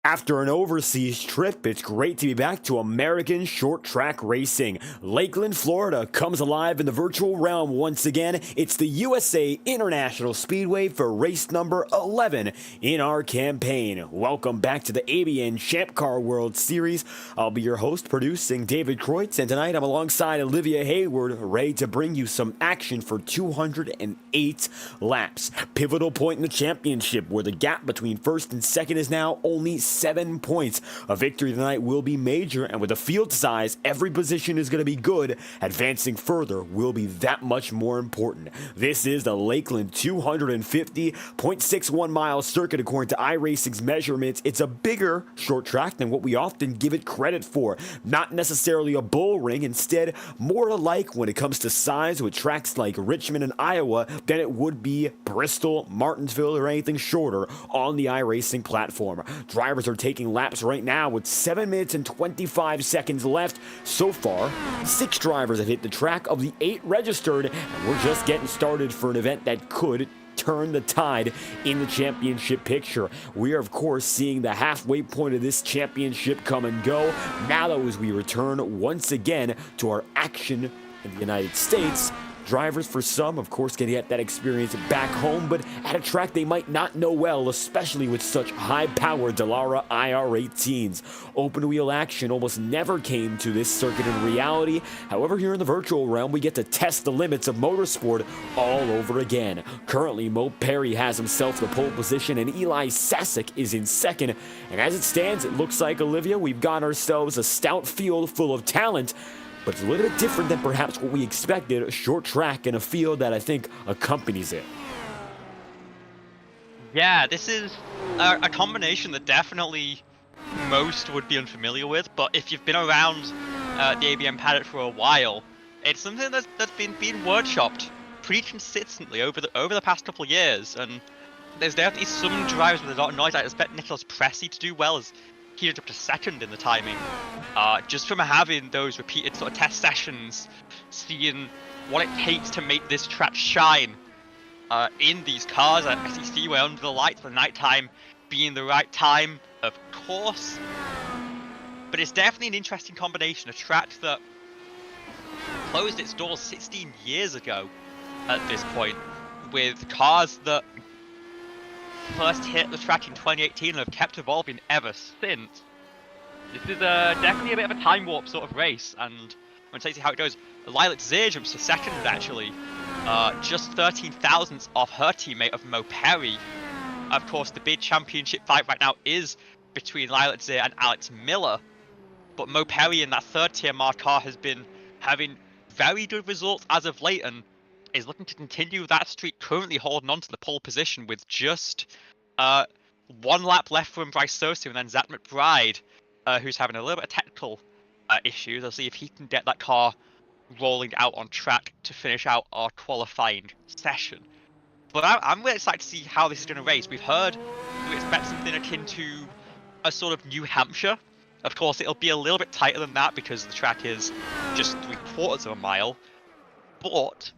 After an overseas trip, it's great to be back to American short track racing. Lakeland, Florida comes alive in the virtual realm once again. It's the USA International Speedway for race number 11 in our campaign. Welcome back to the ABN Champ Car World Series. I'll be your host, producing David Kreutz, and tonight I'm alongside Olivia Hayward, ready to bring you some action for 208 laps. Pivotal point in the championship where the gap between first and second is now only 7 points. A victory tonight will be major, and with the field size, every position is going to be good. Advancing further will be that much more important. This is the Lakeland 250.61 mile circuit according to iRacing's measurements. It's a bigger short track than what we often give it credit for. Not necessarily a bull ring, instead more alike when it comes to size with tracks like Richmond and Iowa than it would be Bristol, Martinsville, or anything shorter on the iRacing platform. Drivers are taking laps right now with 7 minutes and 25 seconds left. So far, 6 drivers have hit the track of the 8 registered, and we're just getting started for an event that could turn the tide in the championship picture. We are, of course, seeing the halfway point of this championship come and go. Now, though, as we return once again to our action in the United States. Drivers, for some, of course, can get that experience back home, but at a track they might not know well, especially with such high-powered Dallara IR18s. Open-wheel action almost never came to this circuit in reality. However, here in the virtual realm, we get to test the limits of motorsport all over again. Currently, Mo Perry has himself the pole position, and Eli Sasek is in second. And as it stands, it looks like, Olivia, we've got ourselves a stout field full of talent. But it's a little bit different than perhaps what we expected, a short track in a field that I think accompanies it. Yeah, this is a combination that definitely most would be unfamiliar with, but if you've been around the ABN paddock for a while, it's something that's been workshopped pretty consistently over the past couple of years, and there's definitely some drivers with a lot of noise. I expect Nicholas Pressey to do well, as he ended up to second in the timing. Just from having those repeated sort of test sessions, seeing what it takes to make this track shine in these cars at Speedway under the lights for nighttime being the right time, of course. But it's definitely an interesting combination, a track that closed its doors 16 years ago at this point, with cars that first hit the track in 2018 and have kept evolving ever since. This is definitely a bit of a time warp sort of race, and I'm going to see how it goes. Lilac Zir jumps to second, actually, just 13 thousandths off her teammate of Mo Perry. Of course, the big championship fight right now is between Lilac Zir and Alex Miller, but Mo Perry in that third tier mark car has been having very good results as of late, and is looking to continue that streak, currently holding on to the pole position with just 1 lap left from Bryce Sosa, and then Zach McBride, who's having a little bit of technical issues. I'll see if he can get that car rolling out on track to finish out our qualifying session. But I'm really excited to see how this is going to race. We've heard we expect something akin to a sort of New Hampshire. Of course, it'll be a little bit tighter than that because the track is just 3/4 of a mile. But,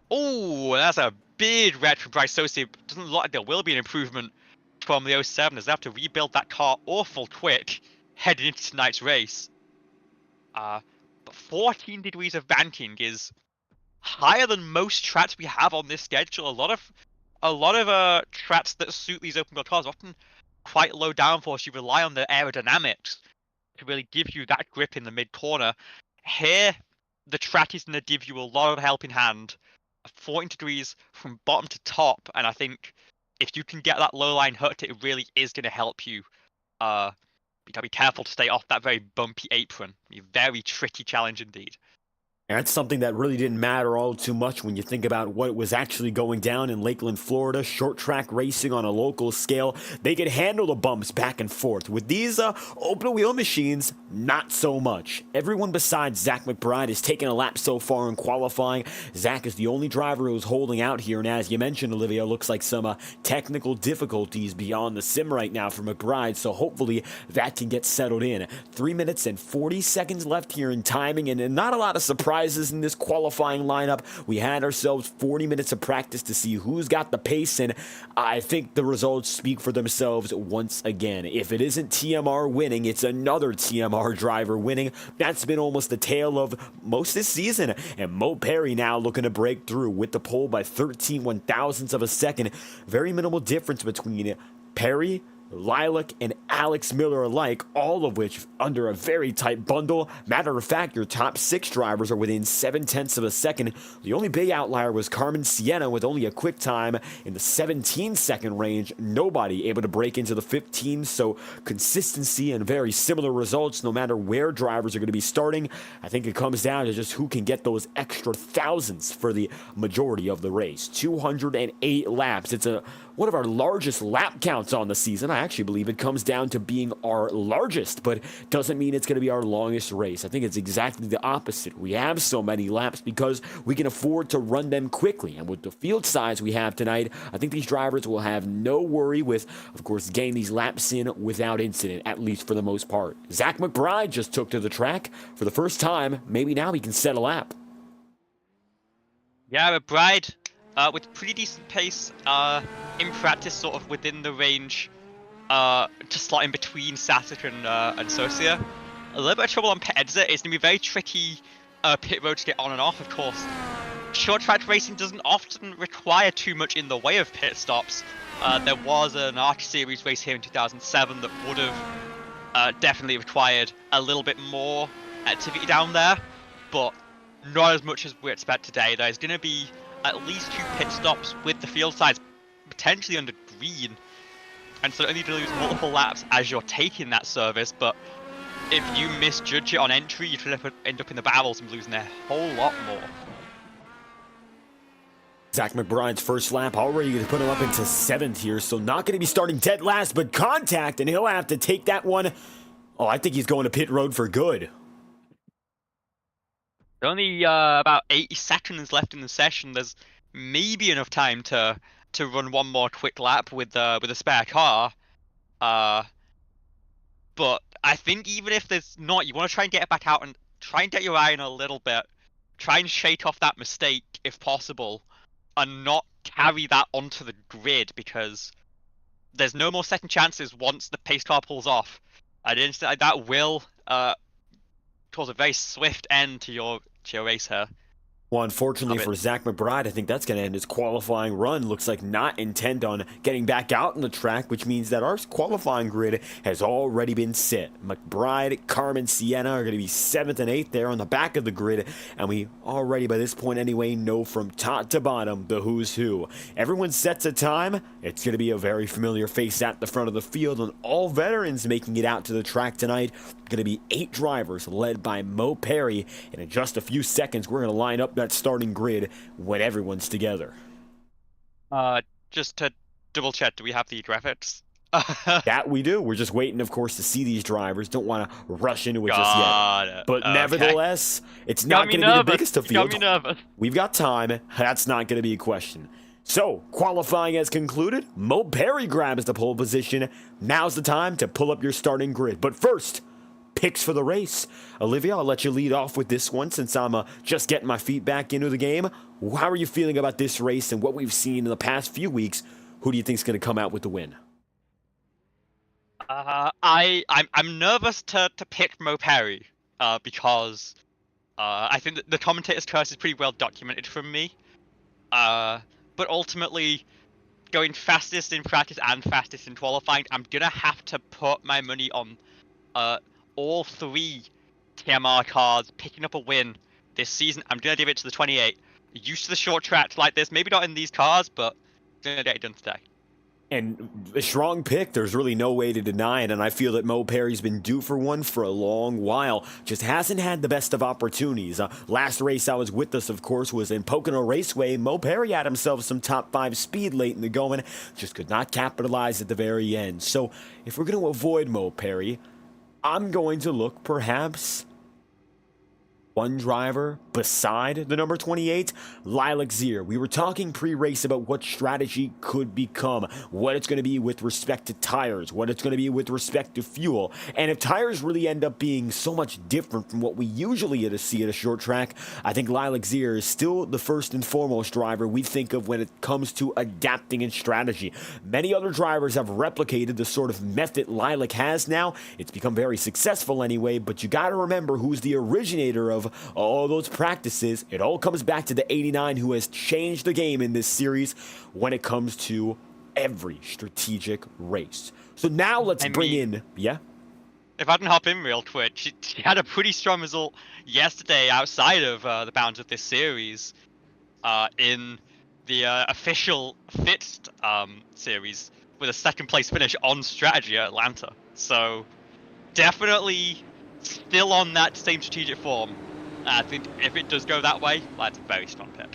oh, that's a big red from Bryce Sosa. Doesn't look like there will be an improvement from the 07 as they have to rebuild that car awful quick heading into tonight's race. But 14 degrees of banking is higher than most tracks we have on this schedule. A lot of tracks that suit these open wheel cars are often quite low downforce. You rely on the aerodynamics to really give you that grip in the mid corner. Here, the track is going to give you a lot of helping hand. 14 degrees from bottom to top, and I think if you can get that low line hooked, it really is going to help you. You gotta be careful to stay off that very bumpy apron. A very tricky challenge indeed. And that's something that really didn't matter all too much when you think about what was actually going down in Lakeland, Florida. Short track racing on a local scale. They could handle the bumps back and forth. With these open wheel machines, not so much. Everyone besides Zach McBride has taken a lap so far in qualifying. Zach is the only driver who's holding out here. And as you mentioned, Olivia, looks like some technical difficulties beyond the sim right now for McBride. So hopefully that can get settled in. 3 minutes and 40 seconds left here in timing, and not a lot of surprises in this qualifying lineup. We had ourselves 40 minutes of practice to see who's got the pace, and I think the results speak for themselves once again. If it isn't TMR winning, it's another TMR driver winning. That's been almost the tale of most this season, and Mo Perry now looking to break through with the pole by 13 1/1000ths of a second. Very minimal difference between Perry, Lilac, and Alex Miller alike, all of which under a very tight bundle. Matter of fact, your top 6 drivers are within 7/10 of a second. The only big outlier was Carmen Sienna with only a quick time in the 17-second range. Nobody able to break into the 15, so consistency and very similar results no matter where drivers are going to be starting. I think it comes down to just who can get those extra thousands for the majority of the race. 208 laps. It's one of our largest lap counts on the season. I actually believe it comes down to being our largest, but doesn't mean it's going to be our longest race. I think it's exactly the opposite. We have so many laps because we can afford to run them quickly, and with the field size we have tonight, I think these drivers will have no worry with, of course, getting these laps in without incident, at least for the most part. Zach McBride just took to the track for the first time. Maybe now he can set a lap. Yeah, McBride with pretty decent pace in practice, sort of within the range to slot in between Sasek and Sosia. A little bit of trouble on pit exit. It's going to be very tricky pit road to get on and off, of course. Short track racing doesn't often require too much in the way of pit stops. There was an Arch Series race here in 2007 that would have definitely required a little bit more activity down there, but not as much as we expect today. There's going to be at least 2 pit stops with the field size potentially under green, and so you need to lose multiple laps as you're taking that service, but if you misjudge it on entry, you could end up in the barrels and losing a whole lot more. Zach McBride's first lap already going to put him up into 7th here, so not going to be starting dead last, but contact, and he'll have to take that one. Oh, I think he's going to pit road for good. Only about 80 seconds left in the session. There's maybe enough time to run one more quick lap with a spare car. But I think even if there's not, you want to try and get it back out and try and get your eye in a little bit. Try and shake off that mistake if possible, and not carry that onto the grid, because there's no more second chances once the pace car pulls off. That will cause a very swift end to your race here. Well, unfortunately for Zach McBride, I think that's going to end his qualifying run. Looks like not intent on getting back out on the track, which means that our qualifying grid has already been set. McBride, Carmen, Sienna are going to be 7th and 8th there on the back of the grid, and we already, by this point anyway, know from top to bottom the who's who. Everyone sets a time. It's going to be a very familiar face at the front of the field, and all veterans making it out to the track tonight. Going to be 8 drivers led by Mo Perry, and in just a few seconds we're going to line up that starting grid when everyone's together. Just to double check, do we have the graphics? That we do. We're just waiting, of course, to see these drivers. Don't want to rush into it just yet. But nevertheless, it's not going to be the biggest of fields. Got me nervous. We've got time. That's not going to be a question. So, qualifying has concluded. Mo Perry grabs the pole position. Now's the time to pull up your starting grid. But first, picks for the race. Olivia, I'll let you lead off with this one since I'm just getting my feet back into the game. How are you feeling about this race and what we've seen in the past few weeks? Who do you think is going to come out with the win? I'm nervous to pick Mo Perry because I think that the commentator's curse is pretty well documented from me. But ultimately, going fastest in practice and fastest in qualifying, I'm going to have to put my money on all 3 TMR cars picking up a win this season. I'm going to give it to the 28. Used to the short tracks like this, maybe not in these cars, but going to get it done today. And a strong pick, there's really no way to deny it, and I feel that Mo Perry's been due for one for a long while. Just hasn't had the best of opportunities. Last race I was with us, of course, was in Pocono Raceway. Mo Perry had himself some top 5 speed late in the going, just could not capitalize at the very end. So if we're going to avoid Mo Perry, I'm going to look perhaps one driver beside the number 28, Lilac Zier. We were talking pre-race about what strategy could become, what it's going to be with respect to tires, what it's going to be with respect to fuel. And if tires really end up being so much different from what we usually see at a short track, I think Lilac Zier is still the first and foremost driver we think of when it comes to adapting and strategy. Many other drivers have replicated the sort of method Lilac has now. It's become very successful anyway, but you got to remember who's the originator of all those practices. It all comes back to the 89 who has changed the game in this series when it comes to every strategic race. So now let's bring in... Yeah? If I can hop in real quick, she had a pretty strong result yesterday outside of the bounds of this series in the official fixed series with a second place finish on strategy at Atlanta. So definitely still on that same strategic form. I think if it does go that way, that's a very strong pick.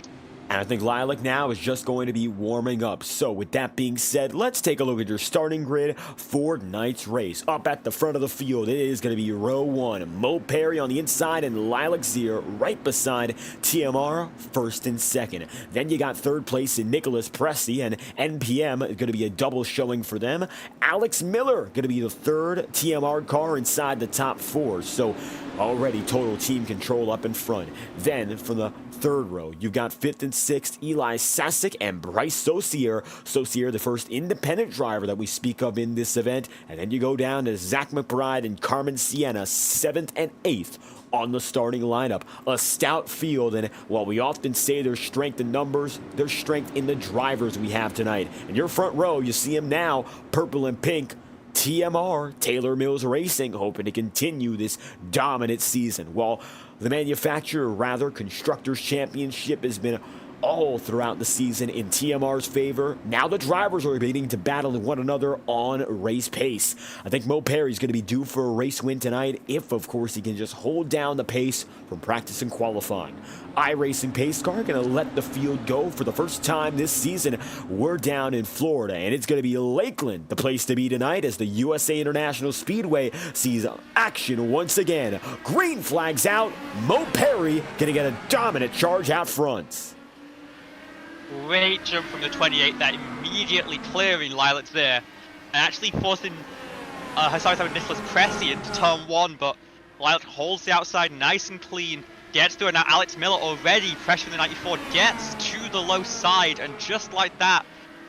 And I think Lilac now is just going to be warming up. So with that being said, let's take a look at your starting grid for tonight's race. Up at the front of the field, it is going to be row 1. Mo Perry on the inside and Lilac Zier right beside TMR, first and second. Then you got third place in Nicholas Pressey, and NPM is going to be a double showing for them. Alex Miller going to be the third TMR car inside the top 4. So already total team control up in front. Then from the third row, you got 5th and sixth, Eli Sasic and Bryce Saucier. Saucier, the first independent driver that we speak of in this event. And then you go down to Zach McBride and Carmen Sienna, 7th and 8th on the starting lineup. A stout field, and while we often say there's strength in numbers, there's strength in the drivers we have tonight. In your front row, you see him now, purple and pink. TMR, Taylor Mills Racing, hoping to continue this dominant season. While the manufacturer, rather, Constructors Championship has been all throughout the season in TMR's favor. Now the drivers are beginning to battle one another on race pace. I think Mo Perry's going to be due for a race win tonight if, of course, he can just hold down the pace from practice and qualifying. iRacing Pace Car going to let the field go for the first time this season. We're down in Florida, and it's going to be Lakeland, the place to be tonight, as the USA International Speedway sees action once again. Green flags out. Mo Perry going to get a dominant charge out front. Great jump from the 28 there, immediately clearing Lilacs there, and actually forcing Nicholas Cressy into turn 1, but Lilac holds the outside nice and clean, gets through, and now Alex Miller already pressuring the 94, gets to the low side, and just like that,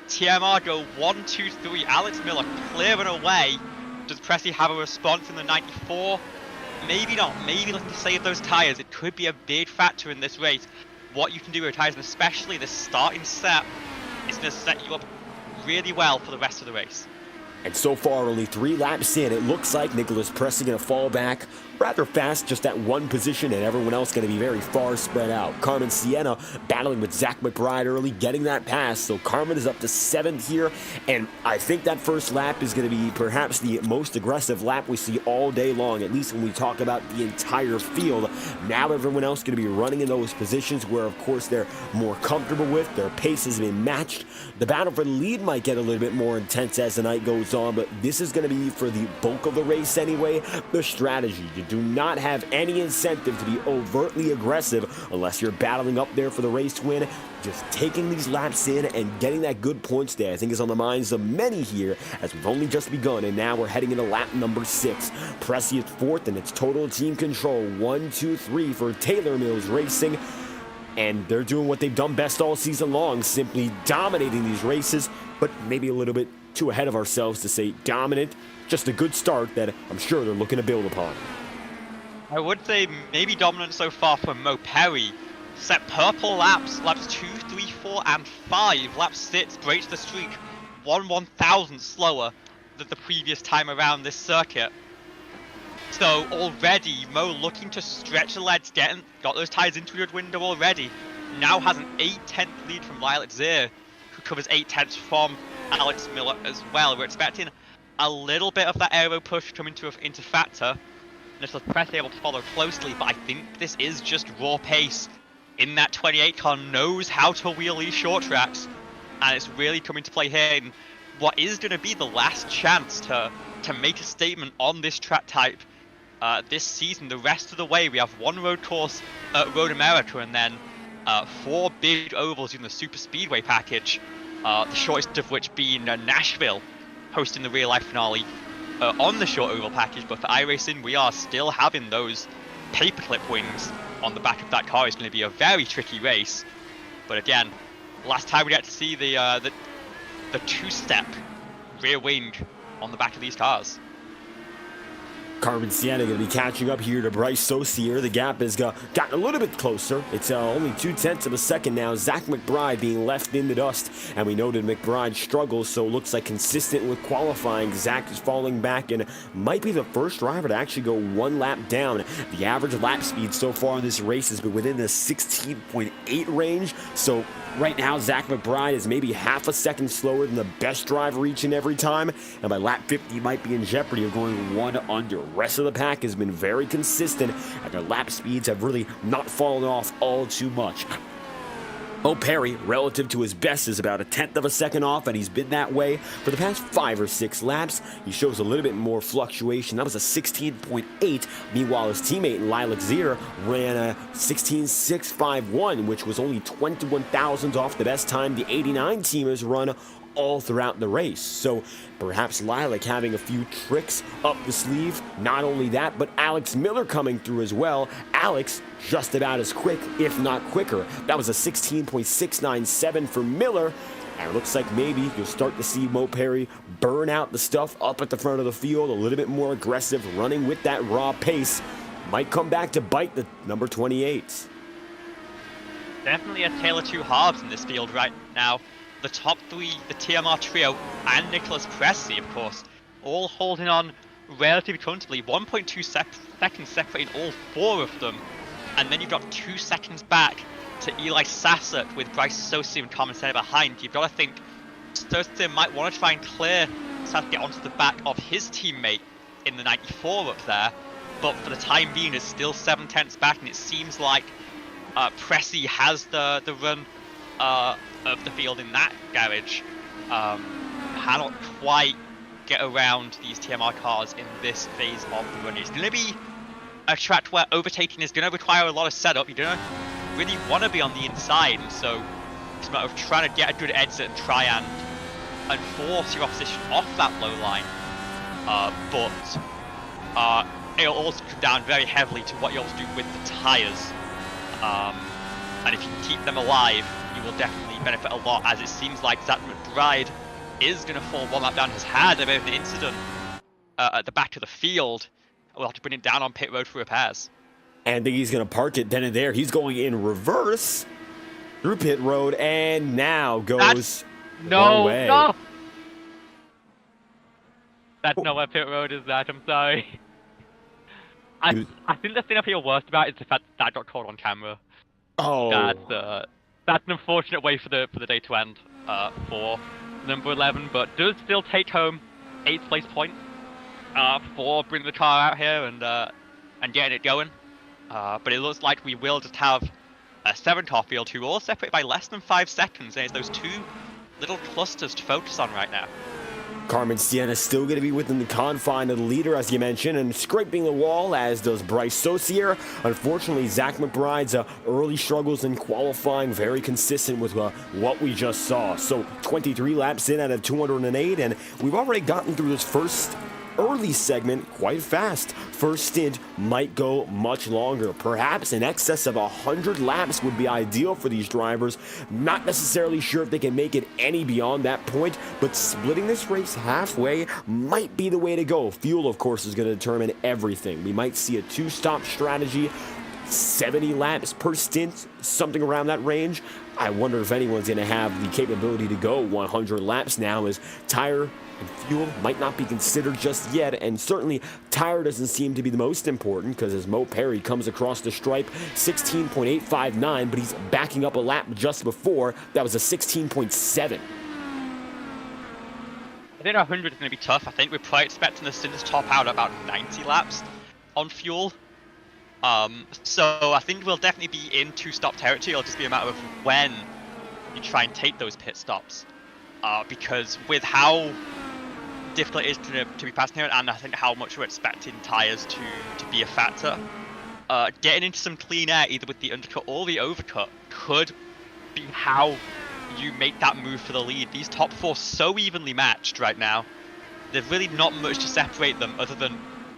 TMR go 1, 2, 3, Alex Miller clearing away. Does Cressy have a response in the 94? Maybe not, maybe looking to save those tyres. It could be a big factor in this race. What you can do with tyres, and especially the starting set, is going to set you up really well for the rest of the race. And so far, only 3 laps in, it looks like Nicholas Pressy going to fall back rather fast, just at one position, and everyone else going to be very far spread out. Carmen Sienna battling with Zach McBride early, getting that pass. So Carmen is up to 7th here, and I think that first lap is going to be perhaps the most aggressive lap we see all day long, at least when we talk about the entire field. Now everyone else going to be running in those positions where, of course, they're more comfortable with. Their pace has been matched. The battle for the lead might get a little bit more intense as the night goes on, but this is going to be, for the bulk of the race anyway, the strategy. You do not have any incentive to be overtly aggressive unless you're battling up there for the race win. Just taking these laps in and getting that good points there, I think, is on the minds of many here, as we've only just begun, and now we're heading into lap number 6. Pressy is 4th, and it's total team control. 1, 2, 3 for Taylor Mills Racing. And they're doing what they've done best all season long, simply dominating these races, but maybe a little bit too ahead of ourselves to say dominant. Just a good start that I'm sure they're looking to build upon. I would say maybe dominant so far from Mo Perry. Set purple laps 2, 3, 4, and 5. Lap 6 breaks the streak 1/1000th slower than the previous time around this circuit. So already Mo looking to stretch the leads, got those tyres into a good window already. Now has an 8/10 lead from Lilac Zir, who covers 8/10 from Alex Miller as well. We're expecting a little bit of that aero push come into factor. Nicholas Press able to follow closely, but I think this is just raw pace. In that 28 car knows how to wheel these short tracks, and it's really coming to play here in what is going to be the last chance to make a statement on this track type this season. The rest of the way, we have one road course at Road America, and then 4 big ovals in the Super Speedway package, the shortest of which being Nashville, hosting the real life finale on the short oval package. But for iRacing, we are still having those paperclip wings on the back of that car. It's going to be a very tricky race. But again, last time we got to see the 2-step rear wing on the back of these cars. Carmen Sienna going to be catching up here to Bryce Saucier. The gap has gotten a little bit closer. It's only 0.2 of a second now. Zach McBride being left in the dust, and we noted McBride struggles, so it looks like consistent with qualifying. Zach is falling back and might be the first driver to actually go 1 lap down. The average lap speed so far in this race has been within the 16.8 range, so right now Zach McBride is maybe half a second slower than the best driver each and every time, and by lap 50 he might be in jeopardy of going 1 under. Rest of the pack has been very consistent, and their lap speeds have really not fallen off all too much. Mo Perry, relative to his best, is about 1/10 of a second off, and he's been that way for the past 5 or 6 laps. He shows a little bit more fluctuation. That was a 16.8. Meanwhile, his teammate Lilac Zir ran a 16.651, which was only 21 thousandths off the best time the 89 team has run all throughout the race. So perhaps Lilac having a few tricks up the sleeve. Not only that, but Alex Miller coming through as well. Alex just about as quick, if not quicker. That was a 16.697 for Miller. And it looks like maybe you'll start to see Mo Perry burn out the stuff up at the front of the field, a little bit more aggressive, running with that raw pace. Might come back to bite the number 28. Definitely a tale of two halves in this field right now. The top three, the TMR trio, and Nicholas Presley, of course, all holding on relatively comfortably. 1.2 seconds separating all four of them. And then you've got 2 seconds back to Eli Sassett with Bryce Sosi and Commentator behind. You've got to think Sosi might want to try and clear Sassett, get onto the back of his teammate in the 94 up there. But for the time being, it's still 7 tenths back, and it seems like Pressy has the run of the field in that garage. Cannot quite get around these TMR cars in this phase of the run. It's going to be a track where overtaking is going to require a lot of setup. You don't really want to be on the inside, and so it's a matter of trying to get a good exit and try and force your opposition off that low line. But it'll also come down very heavily to what you're able to do with the tyres. And if you can keep them alive, you will definitely benefit a lot, as it seems like Zach McBride is going to fall one lap down. Has had a bit of an incident at the back of the field. We'll have to bring it down on pit road for repairs. And I think he's going to park it then and there. He's going in reverse through pit road, and now goes wrong way. No! That's not where pit road is at, I'm sorry. I think the thing I feel worst about is the fact that got caught on camera. Oh. That's an unfortunate way for the day to end for number 11, but does still take home 8th place point for bringing the car out here and getting it going. But it looks like we will just have a 7-car field who all separate by less than 5 seconds, and it's those 2 little clusters to focus on right now. Carmen Sienna still going to be within the confine of the leader, as you mentioned, and scraping the wall, as does Bryce Saucier. Unfortunately, Zach McBride's early struggles in qualifying very consistent with what we just saw. So 23 laps in out of 208, and we've already gotten through this first early segment quite fast. First stint might go much longer. Perhaps in excess of 100 laps would be ideal for these drivers. Not necessarily sure if they can make it any beyond that point, but splitting this race halfway might be the way to go. Fuel, of course, is going to determine everything. We might see a 2-stop strategy, 70 laps per stint, something around that range. I wonder if anyone's going to have the capability to go 100 laps now, as tire and fuel might not be considered just yet, and certainly tire doesn't seem to be the most important, because as Mo Perry comes across the stripe, 16.859, but he's backing up a lap just before. That was a 16.7. I think 100 is going to be tough. I think we're probably expecting the stint to top out at about 90 laps on fuel. So I think we'll definitely be in 2-stop territory. It'll just be a matter of when you try and take those pit stops. Because with how difficult it is to be passing here, and I think how much we're expecting tyres to be a factor, getting into some clean air, either with the undercut or the overcut, could be how you make that move for the lead. These top 4 so evenly matched right now. There's really not much to separate them other than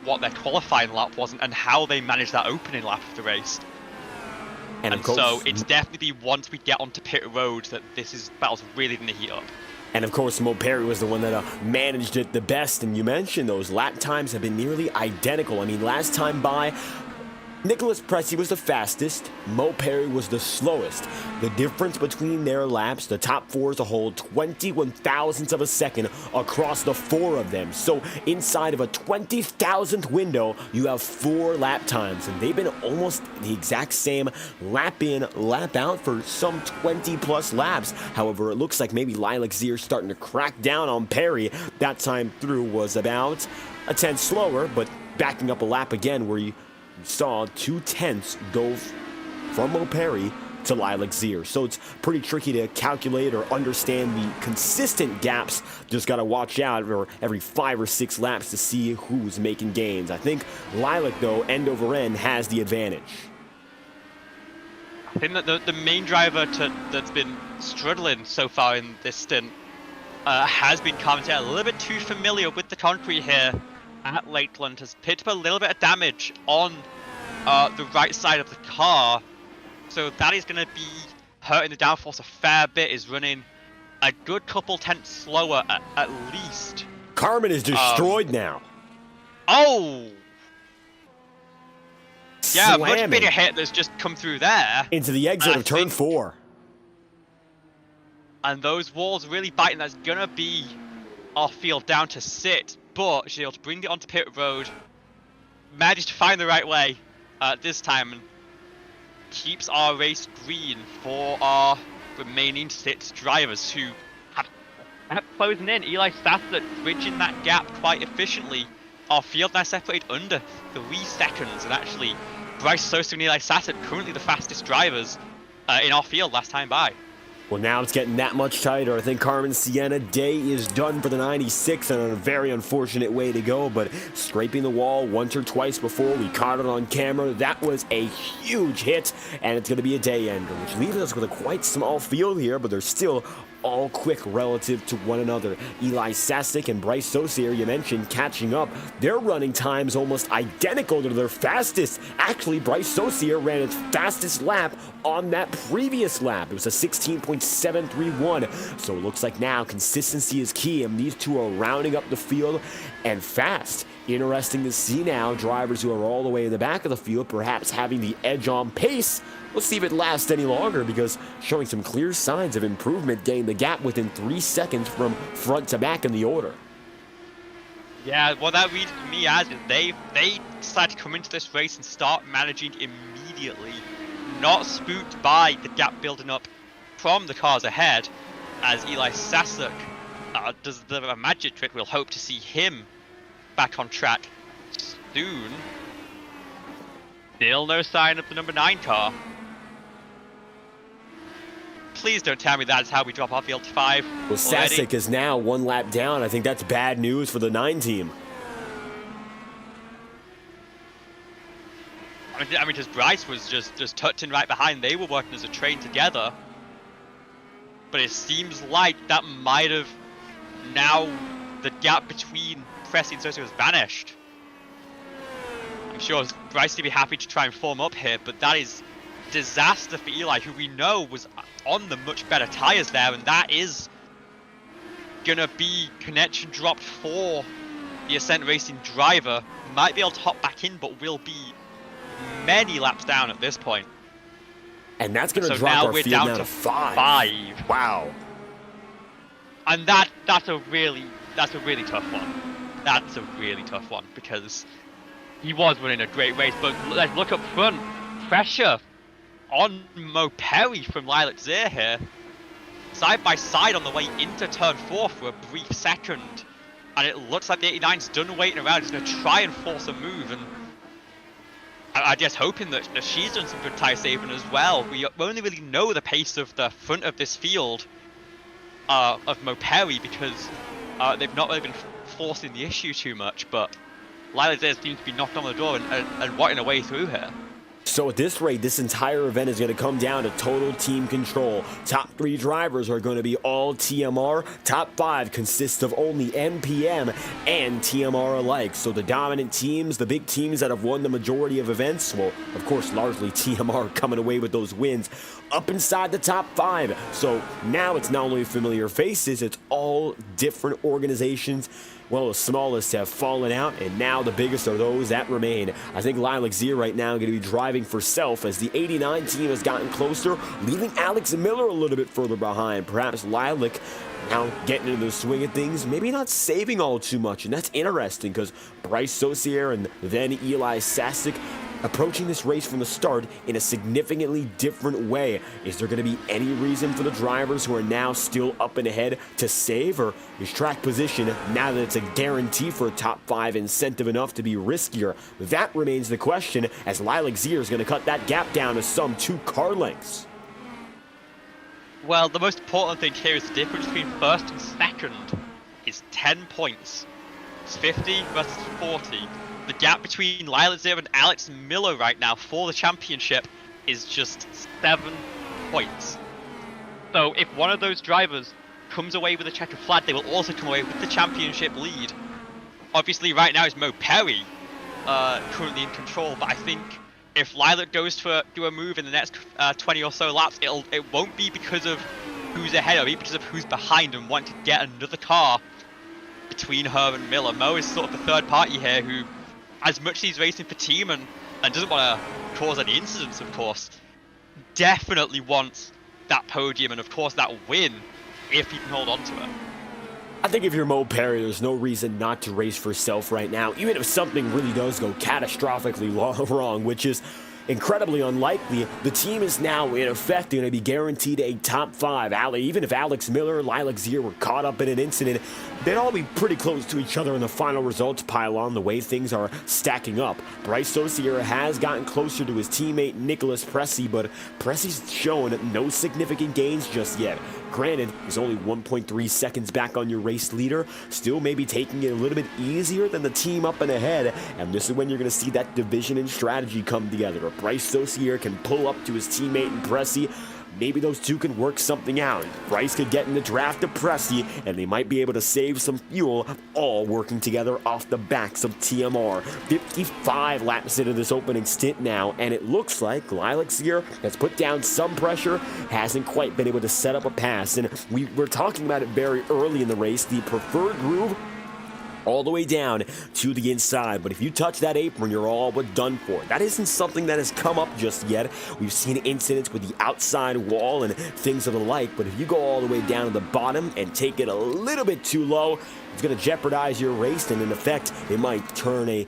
what their qualifying lap was and how they managed that opening lap of the race. And so it's definitely once we get onto pit road that battle's really going to heat up. And of course, Mo Perry was the one that managed it the best. And you mentioned those lap times have been nearly identical. I mean, last time by, Nicholas Pressy was the fastest, Mo Perry was the slowest. The difference between their laps, the top 4 as a whole, 21 thousandths of a second across the 4 of them. So inside of a 20,000th window, you have 4 lap times, and they've been almost the exact same lap in, lap out for some 20 plus laps. However, it looks like maybe Lilac Zier's starting to crack down on Perry. That time through was about a tenth slower, but backing up a lap again where you saw 2 tenths go from Mo Perry to Lilac Zier. So it's pretty tricky to calculate or understand the consistent gaps. Just got to watch out for every 5 or 6 laps to see who's making gains. I think Lilac, though, end over end, has the advantage. I think that the main driver that's been struggling so far in this stint has been commentated a little bit too familiar with the concrete here at Lakeland, has picked up a little bit of damage on the right side of the car, so that is going to be hurting the downforce a fair bit, is running a good couple tenths slower at least. Carmen is destroyed now. Oh! Yeah, Slamming much bigger hit that's just come through there. into the exit of turn 4. And those walls really biting. That's gonna be our field down to sit, but she's able to bring it onto pit road. Managed to find the right way this time and keeps our race green for our remaining 6 drivers who have Closing in. Eli Sasset bridging that gap quite efficiently. Our field now separated under 3 seconds, and actually Bryce Sosa and Eli Sasset currently the fastest drivers in our field last time by. Well, now it's getting that much tighter. I think Carmen Sienna day is done for the 96, and a very unfortunate way to go, but scraping the wall once or twice before we caught it on camera. That was a huge hit, and it's going to be a day ender, which leaves us with a quite small field here, but there's still all quick relative to one another. Eli Sasek and Bryce Saucier, you mentioned, catching up. Their running times almost identical to their fastest. Actually, Bryce Saucier ran its fastest lap on that previous lap. It was a 16.731. So it looks like now consistency is key, and these two are rounding up the field and fast. Interesting to see now drivers who are all the way in the back of the field perhaps having the edge on pace. We'll see if it lasts any longer, because showing some clear signs of improvement, getting the gap within 3 seconds from front to back in the order. Yeah, what that reads to me as is they decided to come into this race and start managing immediately, not spooked by the gap building up from the cars ahead. As Eli Sasek does the magic trick, we'll hope to see him back on track soon. Still no sign of the number 9 car. Please don't tell me that's how we drop our field to 5. Well, Sasek is now 1 lap down. I think that's bad news for the 9 team. I mean, because Bryce was just tucked in right behind. They were working as a train together. But it seems like that might have now the gap between Cressy and Sosa has vanished. I'm sure Bryce would be happy to try and form up here, but that is disaster for Eli, who we know was on the much better tyres there, and that is gonna be connection dropped for the Ascent Racing driver. Might be able to hop back in, but will be many laps down at this point. And that's gonna So drop now our we're field down down to to 5. 5. Wow. And that's a really tough one. That's a really tough one, because he was running a great race, but let's look up front. Pressure on Mo Perry from Lilac Zir here. Side by side on the way into turn 4 for a brief second. And it looks like the 89's done waiting around. He's going to try and force a move. And I guess hoping that she's done some good tyre saving as well. We only really know the pace of the front of this field of Mo Perry, because they've not really been forcing the issue too much. But Lilac Zir seems to be knocked on the door and wanting a way through here. So at this rate, this entire event is going to come down to total team control. Top 3 drivers are going to be all TMR. Top 5 consists of only MPM and TMR alike. So the dominant teams, the big teams that have won the majority of events, well, of course, largely TMR coming away with those wins, up inside the top 5. So now it's not only familiar faces, it's all different organizations. Well, the smallest have fallen out, and now the biggest are those that remain. I think Lilac Zir right now going to be driving for self as the 89 team has gotten closer, leaving Alex Miller a little bit further behind. Perhaps Lilac now getting into the swing of things, maybe not saving all too much, and that's interesting because Bryce Saucier and then Eli Sasek approaching this race from the start in a significantly different way. Is there going to be any reason for the drivers who are now still up and ahead to save, or is track position, now that it's a guarantee for a top 5 incentive enough to be riskier? That remains the question, as Lilac Zir is going to cut that gap down to some 2 car lengths. Well, the most important thing here is the difference between first and second is 10 points. It's 50 versus 40. The gap between Lilac Zir and Alex Miller right now for the championship is just 7 points. So if one of those drivers comes away with a checkered flag, they will also come away with the championship lead. Obviously, right now is Mo Perry currently in control, but I think if Lilac goes to do a move in the next 20 or so laps, it won't be because of who's ahead, it'll be because of who's behind and want to get another car between her and Miller. Mo is sort of the third party here who, as much as he's racing for team and doesn't want to cause any incidents, of course, definitely wants that podium and, of course, that win if he can hold on to it. I think if you're Mo Perry, there's no reason not to race for self right now, even if something really does go catastrophically wrong, which is incredibly unlikely. The team is now, in effect, going to be guaranteed a top 5. Even if Alex Miller, Lilac Zier were caught up in an incident, they'd all be pretty close to each other in the final results pylon, the way things are stacking up. Bryce Saucier has gotten closer to his teammate Nicholas Pressey, but Pressey's shown no significant gains just yet. Granted, he's only 1.3 seconds back on your race leader, still maybe taking it a little bit easier than the team up and ahead, and this is when you're going to see that division and strategy come together. If Bryce Saucier can pull up to his teammate in Pressey, maybe those two can work something out. Bryce could get in the draft of Pressey, and they might be able to save some fuel, all working together off the backs of TMR. 55 laps into this opening stint now, and it looks like Lilac Zier has put down some pressure, hasn't quite been able to set up a pass, and we were talking about it very early in the race, the preferred groove all the way down to the inside, but if you touch that apron, you're all but done for. That isn't something that has come up just yet. We've seen incidents with the outside wall and things of the like, but if you go all the way down to the bottom and take it a little bit too low, it's going to jeopardize your race, and in effect, it might turn a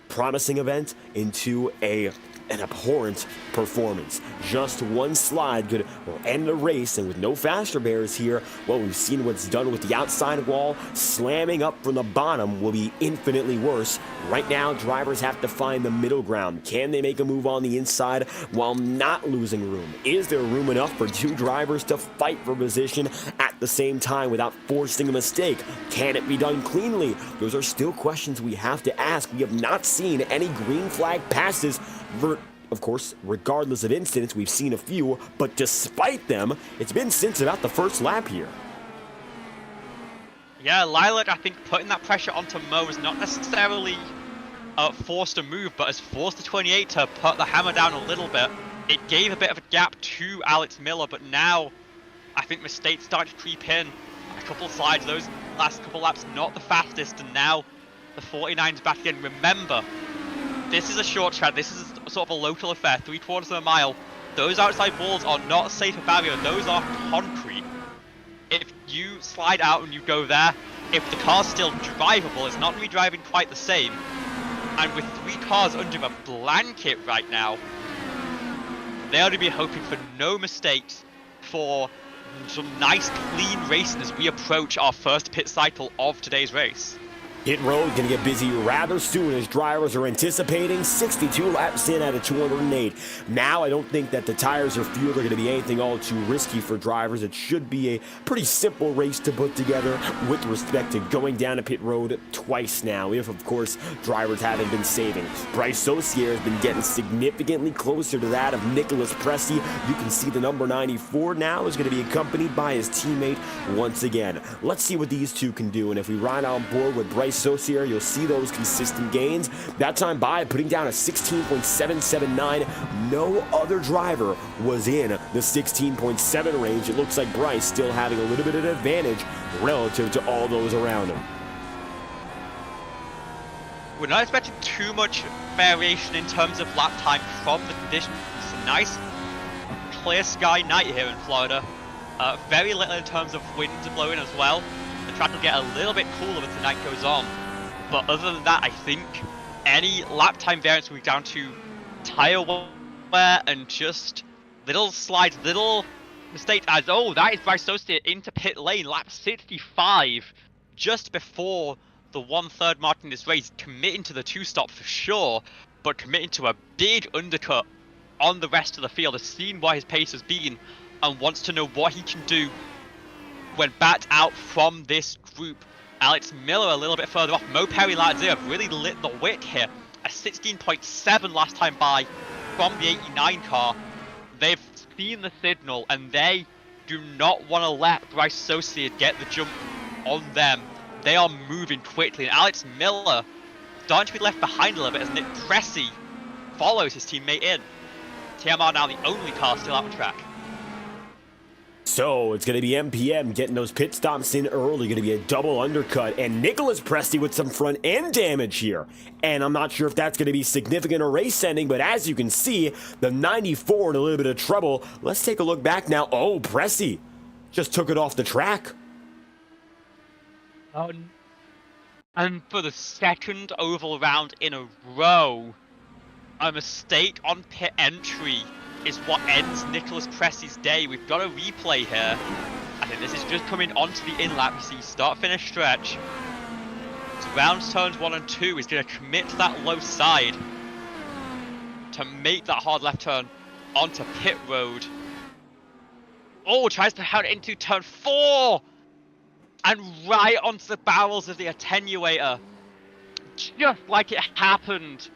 promising event into an abhorrent performance. Just one slide could end the race, and with no faster bears here, well, we've seen what's done with the outside wall. Slamming up from the bottom will be infinitely worse. Right now, drivers have to find the middle ground. Can they make a move on the inside while not losing room? Is there room enough for two drivers to fight for position at the same time without forcing a mistake? Can it be done cleanly? Those are still questions we have to ask. We have not seen any green flag passes. Of course, regardless of incidents, we've seen a few, but despite them, it's been since about the first lap here. Yeah, Lilac, I think, putting that pressure onto Mo is not necessarily forced a move, but has forced the 28 to put the hammer down a little bit. It gave a bit of a gap to Alex Miller, but now I think mistakes started to creep in. A couple slides, those last couple laps, not the fastest, and now the 49's back again. Remember, this is a short track, this is sort of a local affair, 3/4 of a mile. Those outside walls are not a safer barrier, those are concrete. If you slide out and you go there, if the car's still drivable, it's not going to be driving quite the same. And with 3 cars under a blanket right now, they ought to be hoping for no mistakes for some nice clean racing as we approach our first pit cycle of today's race. Pit road going to get busy rather soon as drivers are anticipating 62 laps in out of 208. Now, I don't think that the tires or fuel are going to be anything all too risky for drivers. It should be a pretty simple race to put together with respect to going down a pit road twice now, if, of course, drivers haven't been saving. Bryce Saucier has been getting significantly closer to that of Nicholas Pressey. You can see the number 94 now is going to be accompanied by his teammate once again. Let's see what these two can do, and if we ride on board with Bryce Saucier, you'll see those consistent gains. That time by putting down a 16.779. No other driver was in the 16.7 range. It looks like Bryce still having a little bit of an advantage relative to all those around him. We're not expecting too much variation in terms of lap time from the conditions. It's a nice clear sky night here in Florida. Very little in terms of winds blowing as well. The track will get a little bit cooler as the night goes on. But other than that, I think any lap time variance will be down to tire wear and just little slides, little mistakes. As, oh, that is Bryce Saucier into pit lane, lap 65, just before the 1/3 mark in this race, committing to the 2-stop for sure, but committing to a big undercut on the rest of the field, has seen what his pace has been and wants to know what he can do when backed out from this group. Alex Miller a little bit further off. Mo Perry, Lilac Zier have really lit the wick here. A 16.7 last time by from the 89 car. They've seen the signal and they do not want to let Bryce Socia get the jump on them. They are moving quickly, and Alex Miller starting to be left behind a little bit as Nick Cressy follows his teammate in. TMR now the only car still out on track. So it's going to be MPM getting those pit stops in early. Going to be a double undercut. And Nicholas Presti with some front end damage here. And I'm not sure if that's going to be significant or race ending. But as you can see, the 94 in a little bit of trouble. Let's take a look back now. Oh, Presti just took it off the track. And for the second oval round in a row, a mistake on pit entry is what ends Nicholas Presti's day. We've got a replay here. I think this is just coming onto the in-lap. You see start-finish stretch. So rounds turns 1 and 2 is going to commit to that low side to make that hard left turn onto pit road. Oh, tries to head into turn 4! And right onto the barrels of the attenuator. Just like it happened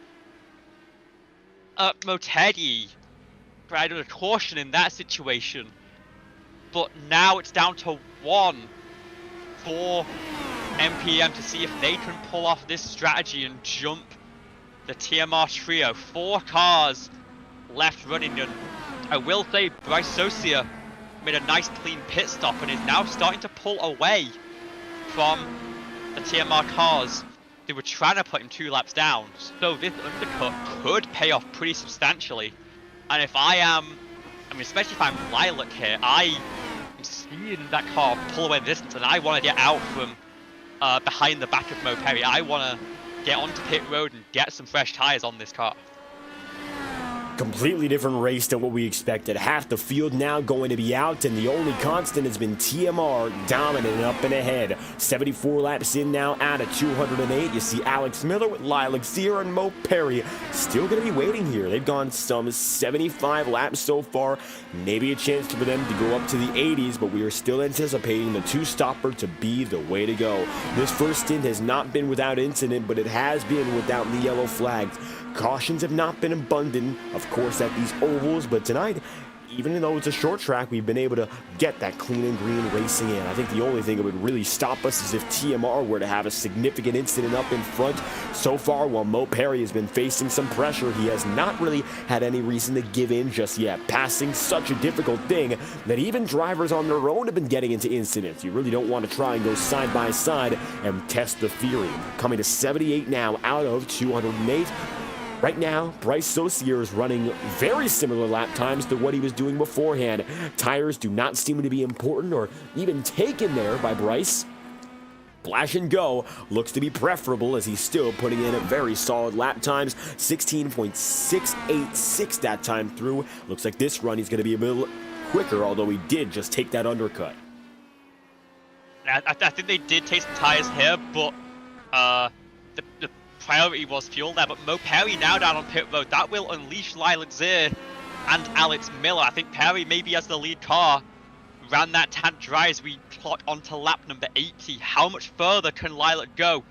at Motegi. Right, a caution in that situation. But now it's down to 1 for MPM to see if they can pull off this strategy and jump the TMR trio. 4 cars left running, and I will say Bryce Socia made a nice clean pit stop and is now starting to pull away from the TMR cars. They were trying to put him 2 laps down, so this undercut could pay off pretty substantially. And if especially if I'm Lilac here, I am seeing that car pull away the distance, and I want to get out from behind the back of Mo Perry. I want to get onto pit road and get some fresh tires on this car. Completely different race than what we expected. Half the field now going to be out, and the only constant has been TMR dominant and up and ahead. 74 laps in now out of 208. You see Alex Miller with Lilac Sear and Mo Perry still going to be waiting here. They've gone some 75 laps so far. Maybe a chance for them to go up to the 80s, but we are still anticipating the 2-stopper to be the way to go. This first stint has not been without incident, but it has been without the yellow flags. Cautions have not been abundant, of course, at these ovals, but tonight, even though it's a short track, we've been able to get that clean and green racing in. I think the only thing that would really stop us is if TMR were to have a significant incident up in front. So far, while Mo Perry has been facing some pressure, he has not really had any reason to give in just yet. Passing such a difficult thing that even drivers on their own have been getting into incidents. You really don't want to try and go side by side and test the theory. Coming to 78 now out of 208. Right now, Bryce Socia is running very similar lap times to what he was doing beforehand. Tires do not seem to be important or even taken there by Bryce. Flash and go looks to be preferable as he's still putting in a very solid lap times. 16.686 that time through. Looks like this run he's going to be a little quicker, although he did just take that undercut. I think they did take some tires here, but the priority was fuel there. But Mo Perry now down on pit road. That will unleash Lilac Zir and Alex Miller. I think Perry, maybe as the lead car, ran that tank dry as we clock onto lap number 80. How much further can Lilac go?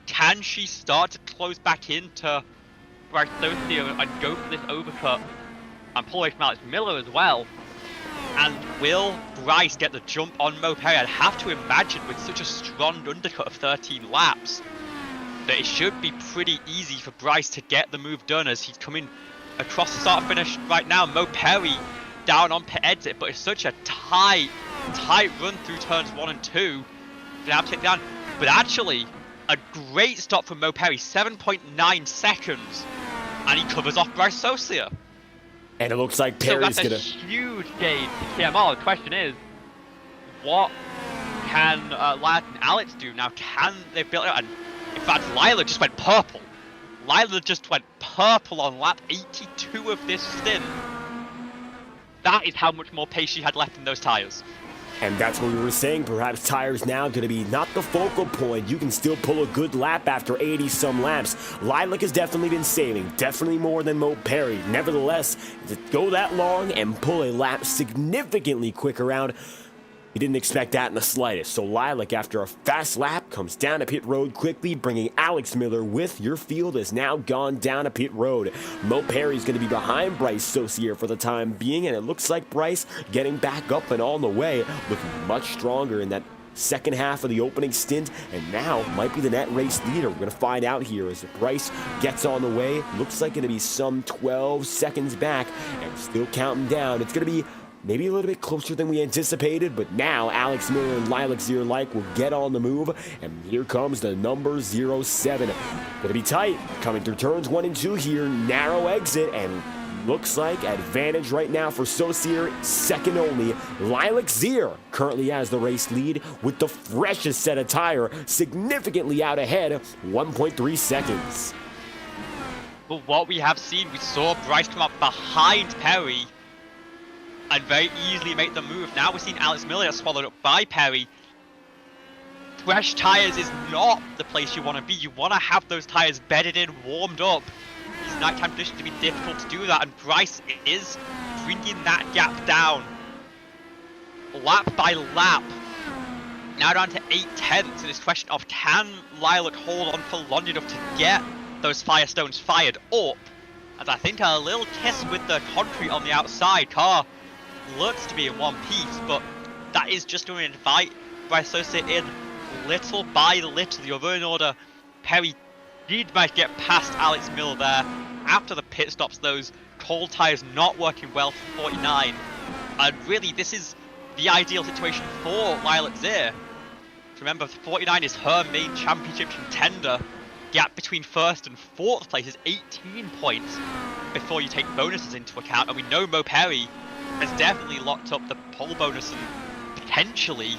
Can she start to close back into Bryce Socia and go for this overcut and pull away from Alex Miller as well? And will Bryce get the jump on Mo Perry? I'd have to imagine with such a strong undercut of 13 laps that it should be pretty easy for Bryce to get the move done as he's coming across the start finish right now. Mo Perry down on pit exit, but it's such a tight run through turns 1 and 2. Gonna have to take down, but actually a great stop from Mo Perry, 7.9 seconds, and he covers off Bryce Socia. And it looks like Perry's so that's a huge gain to TMR. The question is, what can Lilac and Alex do now? Can they build it out? And in fact, Lila just went purple. Lila just went purple on lap 82 of this stint. That is how much more pace she had left in those tires. And that's what we were saying. Perhaps tires now going to be not the focal point. You can still pull a good lap after 80-some laps. Lilac has definitely been saving. Definitely more than Mo Perry. Nevertheless, to go that long and pull a lap significantly quicker out, He didn't expect that in the slightest, so Lilac, after a fast lap, comes down to pit road quickly, bringing Alex Miller with your field has now gone down to pit road. Mo Perry's going to be behind Bryce Saucier for the time being, and it looks like Bryce getting back up and on the way, looking much stronger in that second half of the opening stint, and now might be the net race leader. We're going to find out here as Bryce gets on the way. Looks like going to be some 12 seconds back and still counting down. It's going to be maybe a little bit closer than we anticipated, but now Alex Miller and Lilac Zier-like will get on the move, and here comes the number 07. Gonna be tight, coming through turns 1 and 2 here, narrow exit, and looks like advantage right now for Saucier, second only. Lilac Zier currently has the race lead with the freshest set of tire, significantly out ahead, 1.3 seconds. But what we have seen, we saw Bryce come up behind Perry and very easily make the move. Now we're seeing Alex Miller swallowed up by Perry. Fresh tires is not the place you want to be. You want to have those tires bedded in, warmed up. These nighttime conditions to be difficult to do that, and Bryce is bringing that gap down lap by lap. Now down to 8/10, and it's a question of can Lilac hold on for long enough to get those Firestones fired up, as I think a little kiss with the concrete on the outside. Car looks to be in one piece, but that is just going to invite Bryce Saucier in little by little. The other in order, Perry did manage to get past Alex Miller there after the pit stops, those cold tires not working well for 49. And really, this is the ideal situation for Lilac Zier. Remember, 49 is her main championship contender. Gap between first and fourth place is 18 points before you take bonuses into account, and we know Mo Perry has definitely locked up the pole bonus and potentially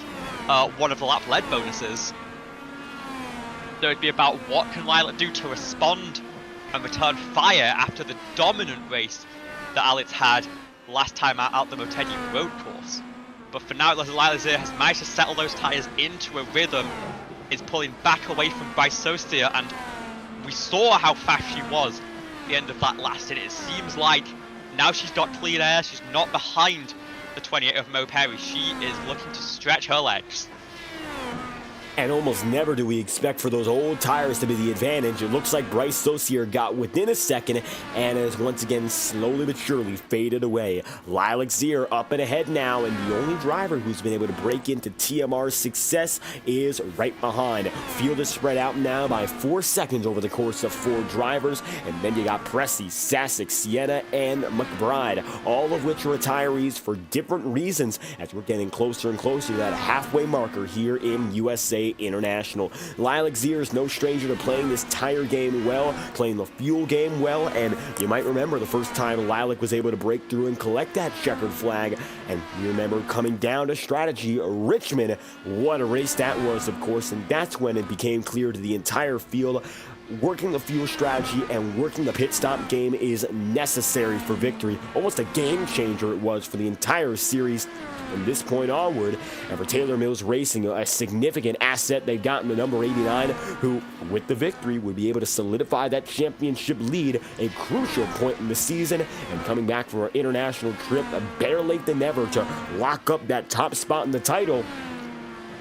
one of the lap lead bonuses. So it'd be about what can Lilac do to respond and return fire after the dominant race that Alex had last time out the Motegi road course. But for now, Lilac Zier has managed to settle those tyres into a rhythm, is pulling back away from Bryce Saucier, and we saw how fast she was at the end of that last stint. It seems like now she's got clean air, she's not behind the 28 of Mo Perry. She is looking to stretch her legs. And almost never do we expect for those old tires to be the advantage. It looks like Bryce Saucier got within a second and has once again slowly but surely faded away. Lilac Zier up and ahead now, and the only driver who's been able to break into TMR's success is right behind. Field is spread out now by 4 seconds over the course of 4 drivers, and then you got Pressey, Sasek, Sienna, and McBride, all of which are retirees for different reasons as we're getting closer and closer to that halfway marker here in USA International. Lilac Zier is no stranger to playing this tire game well, playing the fuel game well, and you might remember the first time Lilac was able to break through and collect that checkered flag, and you remember coming down to strategy, Richmond. What a race that was, of course, and that's when it became clear to the entire field working the fuel strategy and working the pit stop game is necessary for victory. Almost a game changer it was for the entire series from this point onward. And for Taylor Mills Racing, a significant asset they've gotten, the number 89, who with the victory would be able to solidify that championship lead, a crucial point in the season, and coming back for our international trip, better late than never to lock up that top spot in the title.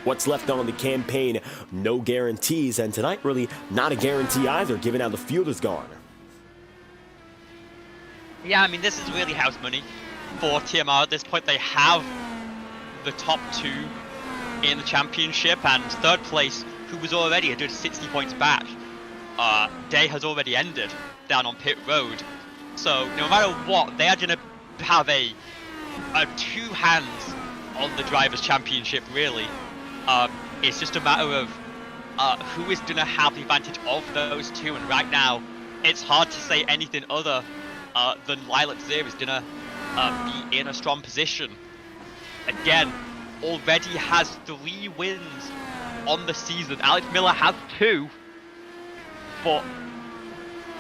What's left on the campaign, no guarantees, and tonight really not a guarantee either, given how the field is gone. Yeah, I mean, this is really house money for TMR at this point. They have the top 2 in the championship, and third place, who was already a good 60 points back, day has already ended down on pit road. So no matter what, they are going to have a 2 hands on the drivers' championship, really. It's just a matter of who is going to have the advantage of those 2, and right now it's hard to say anything other than Lilac Zier is going to be in a strong position. Again, already has 3 wins on the season. Alex Miller has 2, but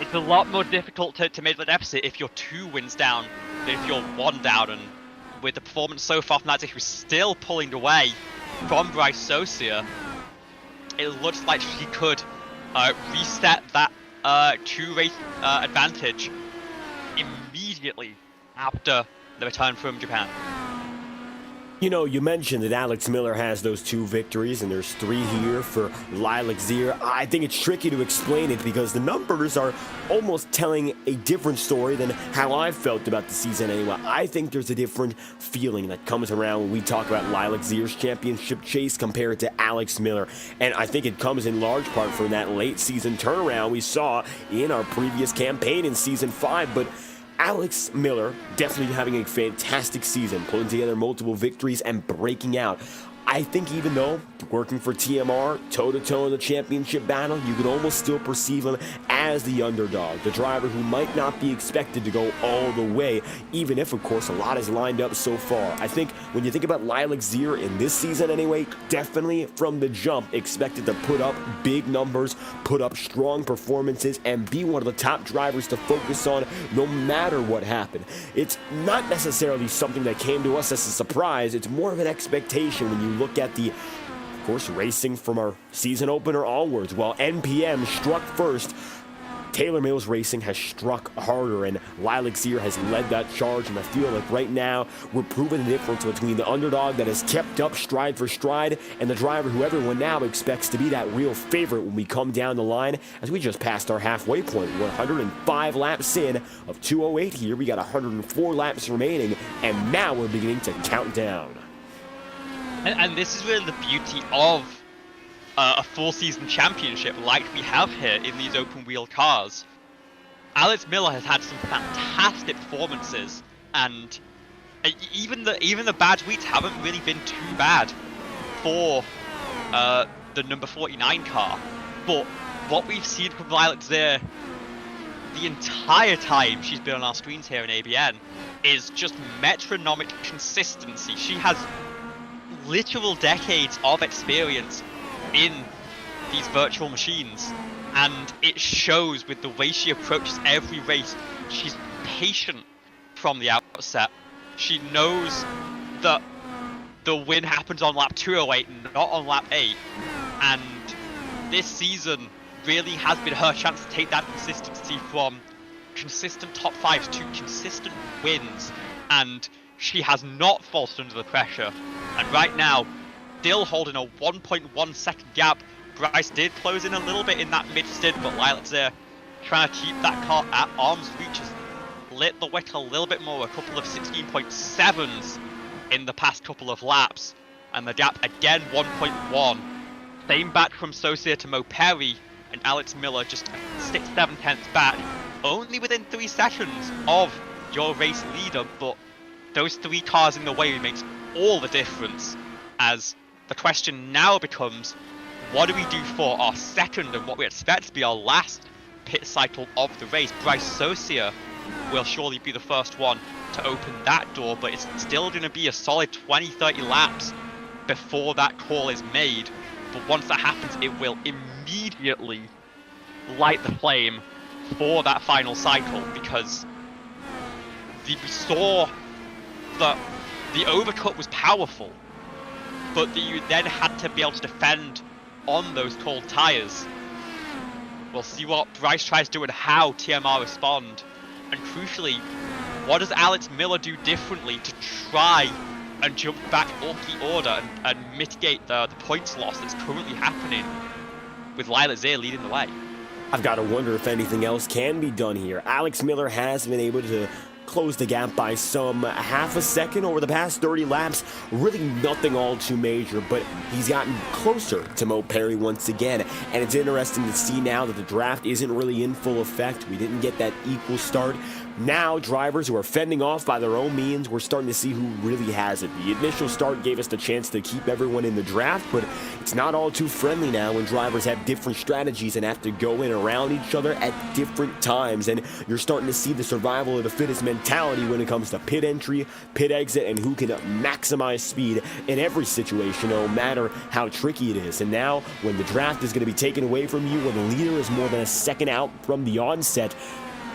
it's a lot more difficult to make the deficit if you're 2 wins down than if you're 1 down, and with the performance so far from Lilac, who's still pulling away from Bryce Saucier, it looks like she could reset that 2-race advantage immediately after the return from Japan. You know, you mentioned that Alex Miller has those 2 victories, and there's 3 here for Lakeland. I think it's tricky to explain it because the numbers are almost telling a different story than how I felt about the season anyway. I think there's a different feeling that comes around when we talk about Lakeland's championship chase compared to Alex Miller. And I think it comes in large part from that late season turnaround we saw in our previous campaign in Season 5. But Alex Miller definitely having a fantastic season, putting together multiple victories and breaking out. I think even though working for TMR, toe-to-toe in the championship battle, you could almost still perceive him as the underdog, the driver who might not be expected to go all the way, even if, of course, a lot is lined up so far. I think when you think about Lakeland in this season anyway, definitely from the jump expected to put up big numbers, put up strong performances, and be one of the top drivers to focus on no matter what happened. It's not necessarily something that came to us as a surprise. It's more of an expectation when you look at the, of course, racing from our season opener onwards. While NPM struck first, Taylor Mills Racing has struck harder, and Lakeland has led that charge. And I feel like right now we're proving the difference between the underdog that has kept up stride for stride and the driver who everyone now expects to be that real favorite when we come down the line, as we just passed our halfway point. We're 105 laps in of 208 here. We got 104 laps remaining, and now we're beginning to count down. And this is really the beauty of a full season championship like we have here in these open wheel cars. Alex Miller has had some fantastic performances, and even the bad weeks haven't really been too bad for the number 49 car. But what we've seen from Alex there the entire time she's been on our screens here in ABN is just metronomic consistency. She has literal decades of experience in these virtual machines, and it shows with the way she approaches every race. She's patient from the outset. She knows that the win happens on lap 208, not on lap 8, and this season really has been her chance to take that consistency from consistent top 5s to consistent wins, and she has not faltered under the pressure. And right now, still holding a 1.1 second gap. Bryce did close in a little bit in that mid-stint, but Lakeland's there trying to keep that car at arm's reach. Has lit the wick a little bit more, a couple of 16.7s in the past couple of laps. And the gap again 1.1. Same back from Socia to Mo Perry, and Alex Miller just 6-7 tenths back. Only within 3 seconds of your race leader, but those 3 cars in the way makes all the difference, as the question now becomes, what do we do for our second and what we expect to be our last pit cycle of the race? Bryce Socia will surely be the first one to open that door, but it's still going to be a solid 20-30 laps before that call is made. But once that happens, it will immediately light the flame for that final cycle, because we saw that the overcut was powerful, but that you then had to be able to defend on those cold tyres. We'll see what Bryce tries to do and how TMR respond. And crucially, what does Alex Miller do differently to try and jump back up the order and mitigate the points loss that's currently happening with Lila Zay leading the way? I've got to wonder if anything else can be done here. Alex Miller has been able to close the gap by some half a second over the past 30 laps. Really nothing all too major, but he's gotten closer to Mo Perry once again. And it's interesting to see now that the draft isn't really in full effect. We didn't get that equal start. Now, drivers who are fending off by their own means, we're starting to see who really has it. The initial start gave us the chance to keep everyone in the draft, but it's not all too friendly now when drivers have different strategies and have to go in around each other at different times. And you're starting to see the survival of the fittest mentality when it comes to pit entry, pit exit, and who can maximize speed in every situation, no matter how tricky it is. And now, when the draft is going to be taken away from you, when the leader is more than a second out from the onset,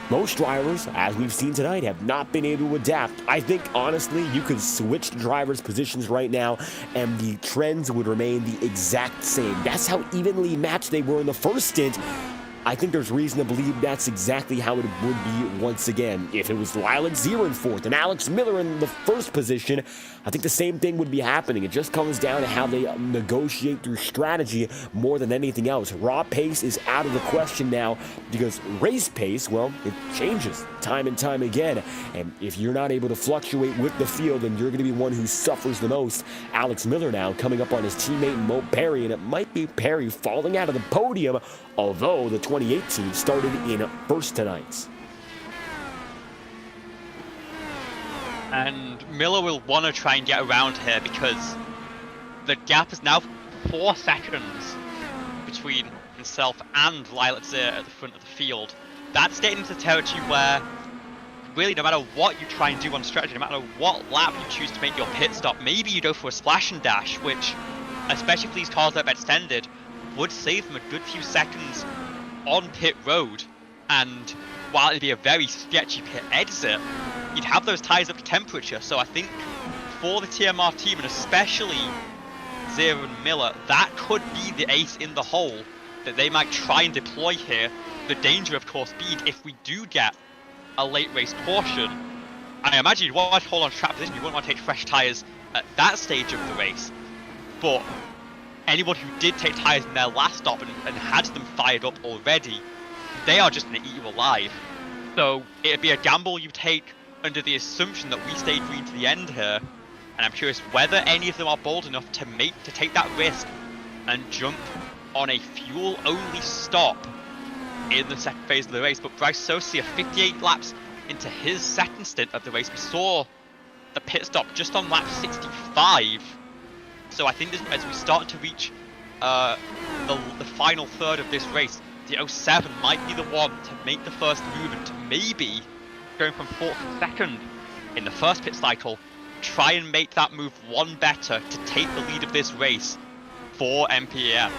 most drivers, as we've seen tonight, have not been able to adapt. I think, honestly, you could switch drivers' positions right now, and the trends would remain the exact same. That's how evenly matched they were in the first stint. I think there's reason to believe that's exactly how it would be once again. If it was Lilac 0 in 4th and Alex Miller in the 1st position, I think the same thing would be happening. It just comes down to how they negotiate through strategy more than anything else. Raw pace is out of the question now because race pace, well, it changes time and time again. And if you're not able to fluctuate with the field, then you're going to be one who suffers the most. Alex Miller now coming up on his teammate Mo Perry, and it might be Perry falling out of the podium, although the 2018 started in first tonight. And Miller will want to try and get around here because the gap is now 4 seconds between himself and Lilac Zir at the front of the field. That's getting into territory where really no matter what you try and do on strategy, no matter what lap you choose to make your pit stop, maybe you go for a splash and dash, which, especially for these cars that have extended, would save them a good few seconds on pit road. And while it'd be a very sketchy pit exit, you'd have those tyres up to temperature. So I think for the TMR team, and especially Zir and Miller, that could be the ace in the hole that they might try and deploy here. The danger, of course, being if we do get a late race caution, I imagine you'd want to hold on track position, you wouldn't want to take fresh tyres at that stage of the race. But anyone who did take tyres in their last stop and had them fired up already, they are just going to eat you alive. So it'd be a gamble you take under the assumption that we stay green to the end here. And I'm curious whether any of them are bold enough to take that risk and jump on a fuel-only stop in the second phase of the race. But Bryce Socia, 58 laps into his second stint of the race, we saw the pit stop just on lap 65. So I think as we start to reach the final third of this race, the 07 might be the one to make the first move and to maybe, going from 4th to 2nd in the first pit cycle, try and make that move one better to take the lead of this race for MPAM.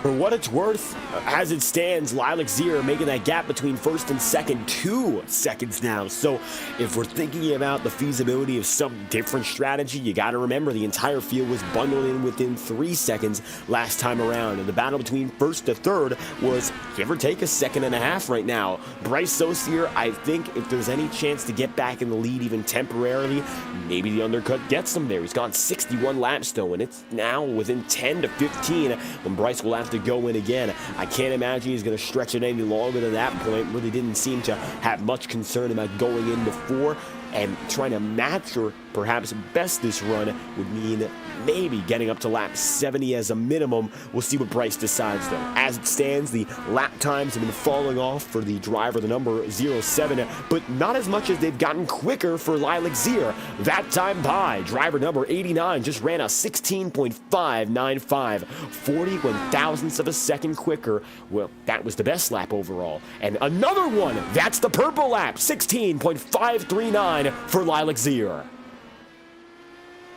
For what it's worth, as it stands, Lilac Zir making that gap between 1st and 2nd 2 seconds now. So if we're thinking about the feasibility of some different strategy, you got to remember the entire field was bundled in within 3 seconds last time around. And the battle between 1st to 3rd was give or take a 1.5 seconds right now. Bryce Socia, I think if there's any chance to get back in the lead even temporarily, maybe the undercut gets him there. He's gone 61 laps though, and it's now within 10 to 15 when Bryce will have to go in again. I can't imagine he's going to stretch it any longer than that point. Really didn't seem to have much concern about going in before, and trying to match or perhaps best this run would mean maybe getting up to lap 70 as a minimum. We'll see what Bryce decides though. As it stands, the lap times have been falling off for the driver, the number 07, but not as much as they've gotten quicker for Lilac Zir. That time by driver number 89 just ran a 16.595, 41 thousandths of a second quicker. Well, that was the best lap overall. And another one, that's the purple lap, 16.539 for Lilac Zir.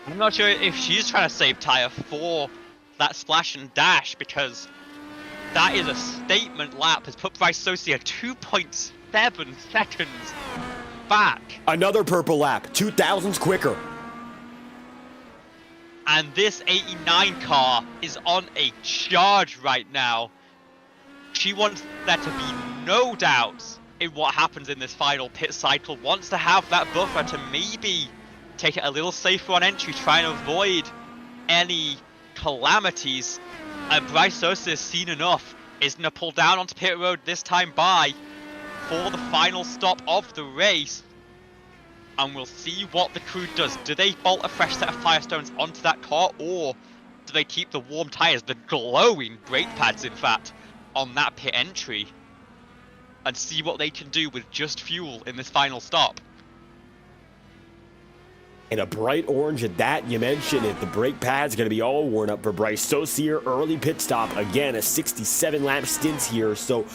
I'm not sure if she's trying to save tyre for that splash and dash, because that is a statement lap. Has put Bryce Socia 2.7 seconds back. Another purple lap, 2 thousandths quicker. And this 89 car is on a charge right now. She wants there to be no doubts in what happens in this final pit cycle. Wants to have that buffer to maybe take it a little safer on entry, try and avoid any calamities. And Bryce Socia has seen enough. Is going to pull down onto pit road this time by for the final stop of the race. And we'll see what the crew does. Do they bolt a fresh set of Firestones onto that car, or do they keep the warm tyres, the glowing brake pads in fact, on that pit entry, and see what they can do with just fuel in this final stop? And a bright orange at that, you mentioned it. The brake pad's going to be all worn up for Bryce Socia. Early pit stop. Again, a 67-lap stint here, so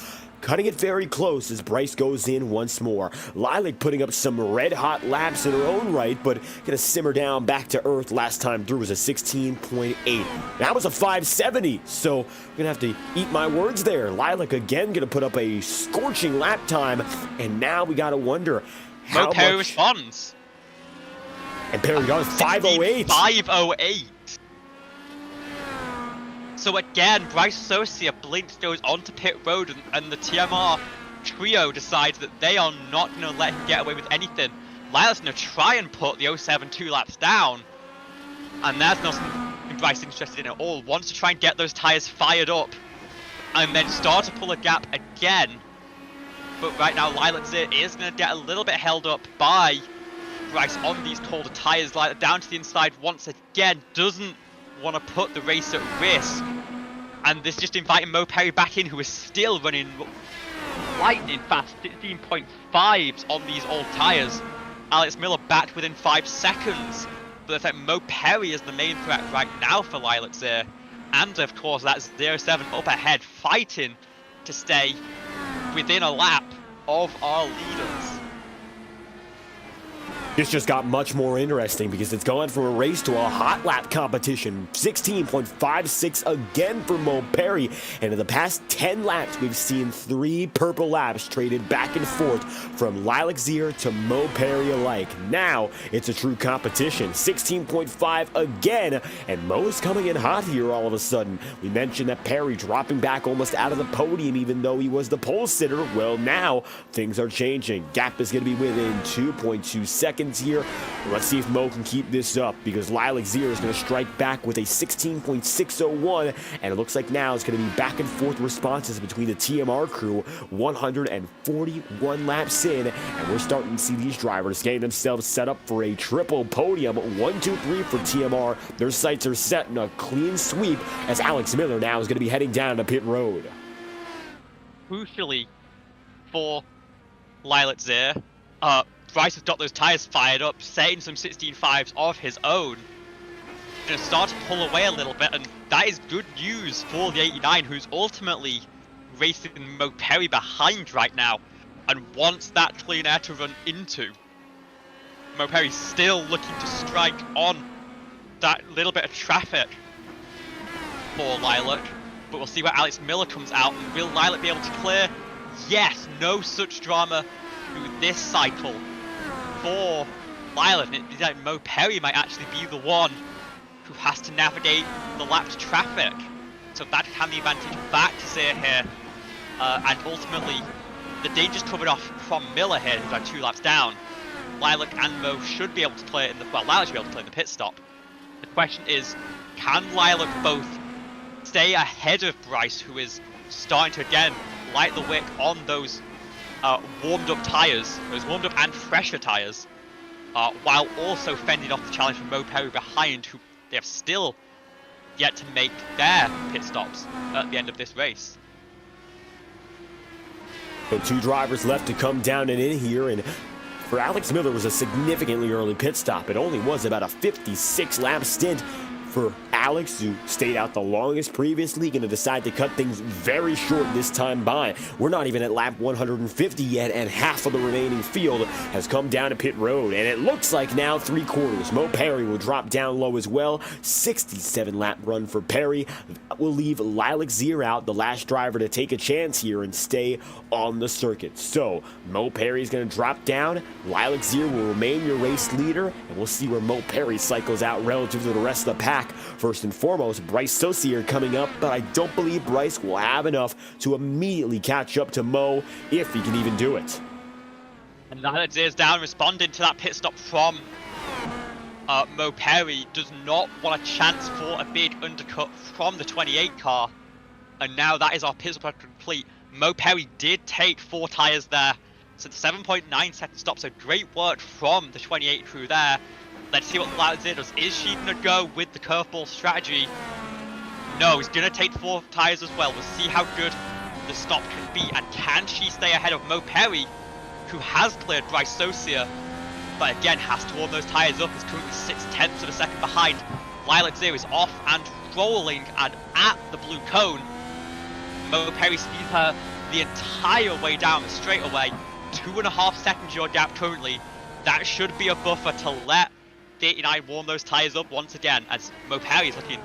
cutting it very close as Bryce goes in once more. Lilac putting up some red-hot laps in her own right, but going to simmer down back to earth. Last time through was a 16.8. That was a 570, so I'm going to have to eat my words there. Lilac again going to put up a scorching lap time, and now we got to wonder how much... Perry responds. And Perry got 508. 508. So again, Bryce Socia blinks, goes onto pit road, and the TMR trio decides that they are not going to let him get away with anything. Lila's going to try and put the 07 2 laps down, and that's not something Bryce interested in at all. Wants to try and get those tyres fired up, and then start to pull a gap again. But right now, Lila is going to get a little bit held up by Bryce on these colder tyres. Lila down to the inside once again, doesn't want to put the race at risk. And this just inviting Mo Perry back in, who is still running lightning fast 16.5s on these old tyres. Alex Miller back within 5 seconds. But the fact Mo Perry is the main threat right now for Lilac there. And of course that 07 up ahead, fighting to stay within a lap of our leaders. This just got much more interesting because it's gone from a race to a hot lap competition. 16.56 again for Mo Perry. And in the past 10 laps, we've seen 3 purple laps traded back and forth from Lilac Zier to Mo Perry alike. Now it's a true competition. 16.5 again. And Mo's coming in hot here all of a sudden. We mentioned that Perry dropping back almost out of the podium even though he was the pole sitter. Well, now things are changing. Gap is going to be within 2.2 seconds here. Let's see if Mo can keep this up because Lilac Zier is going to strike back with a 16.601, and it looks like now it's going to be back and forth responses between the TMR crew. 141 laps in, and we're starting to see these drivers getting themselves set up for a triple podium. 1, 2, 3 for TMR. Their sights are set in a clean sweep as Alex Miller now is going to be heading down to pit road. Crucially for Lilac Zier, Bryce has got those tyres fired up, setting some 16.5s of his own. Going to start to pull away a little bit, and that is good news for the 89, who's ultimately racing Mo Perry behind right now, and wants that clean air to run into. Mo Perry still looking to strike on that little bit of traffic for Lilac, but we'll see where Alex Miller comes out, and will Lilac be able to clear? Yes, no such drama through this cycle for Lilac. Mo Perry might actually be the one who has to navigate the lapped traffic, so that can the advantage back to Zier here, and ultimately the danger's covered off from Miller here, who's like 2 laps down. Lilac and Mo should be able to play it in the, well, Lilac should be able to play in the pit stop. The question is, can Lilac both stay ahead of Bryce, who is starting to again light the wick on those warmed up tyres, those warmed up and fresher tyres, while also fending off the challenge from Mo Perry behind, who they have still yet to make their pit stops at the end of this race. So 2 drivers left to come down and in here, and for Alex Miller was a significantly early pit stop. It only was about a 56 lap stint for Alex, who stayed out the longest previously, going to decide to cut things very short this time by. We're not even at lap 150 yet, and half of the remaining field has come down to pit road, and it looks like now 3/4. Mo Perry will drop down low as well. 67 lap run for Perry. That will leave Lilac Zier out, the last driver to take a chance here and stay on the circuit. So Mo Perry is going to drop down. Lilac Zier will remain your race leader, and we'll see where Mo Perry cycles out relative to the rest of the pack. First and foremost, Bryce Socia coming up, but I don't believe Bryce will have enough to immediately catch up to Mo, if he can even do it. And Lilac Zier's down, responding to that pit stop from Mo Perry. Does not want a chance for a big undercut from the 28 car. And now that is our pit stop complete. Mo Perry did take 4 tyres there, so the 7.9 second stop, so great work from the 28 crew there. Let's see what Lilac Zier does. Is she going to go with the curveball strategy? No, he's going to take 4 tyres as well. We'll see how good the stop can be. And can she stay ahead of Mo Perry, who has cleared Bryce Socia, but again has to warm those tyres up. Is currently 0.6 of a second behind. Lilac Zier is off and rolling and at the blue cone. Mo Perry speeds her the entire way down the straightaway. 2.5 seconds your gap currently. That should be a buffer to let the 89 warm those tyres up once again, as Mo Perry is looking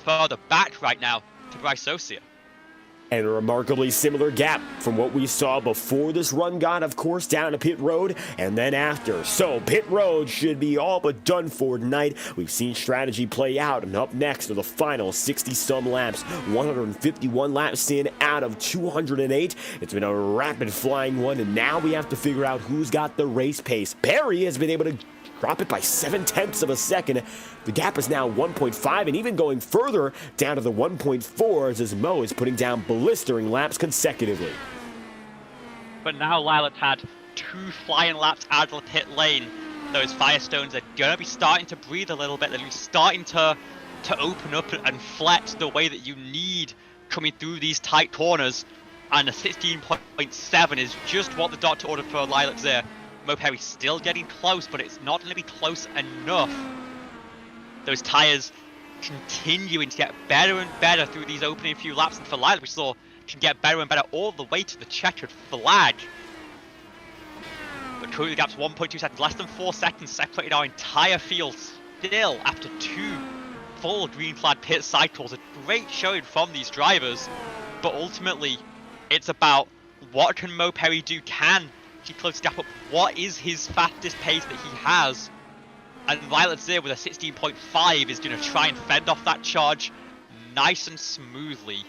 further back right now to Bryce Socia. And a remarkably similar gap from what we saw before this run got, of course, down to pit road and then after. So pit road should be all but done for tonight. We've seen strategy play out, and up next are the final 60-some laps, 151 laps in out of 208. It's been a rapid flying one, and now we have to figure out who's got the race pace. Perry has been able to drop it by 0.7 of a second. The gap is now 1.5, and even going further down to the 1.4s as Mo is putting down blistering laps consecutively. But now Lilac had 2 flying laps out of the pit lane. Those Firestones are going to be starting to breathe a little bit. They're going to be starting to open up and flex the way that you need coming through these tight corners. And a 16.7 is just what the doctor ordered for Lilac there. Mo Perry still getting close, but it's not going to be close enough. Those tyres continuing to get better and better through these opening few laps, and for Lilac we saw can get better and better all the way to the checkered flag. But currently the gap's 1.2 seconds, less than 4 seconds separated our entire field still after 2 full green flag pit cycles. A great showing from these drivers, but ultimately it's about what can Mo Perry do. Can he close the gap up? What is his fastest pace that he has? And Violet Zero with a 16.5 is going to try and fend off that charge nice and smoothly.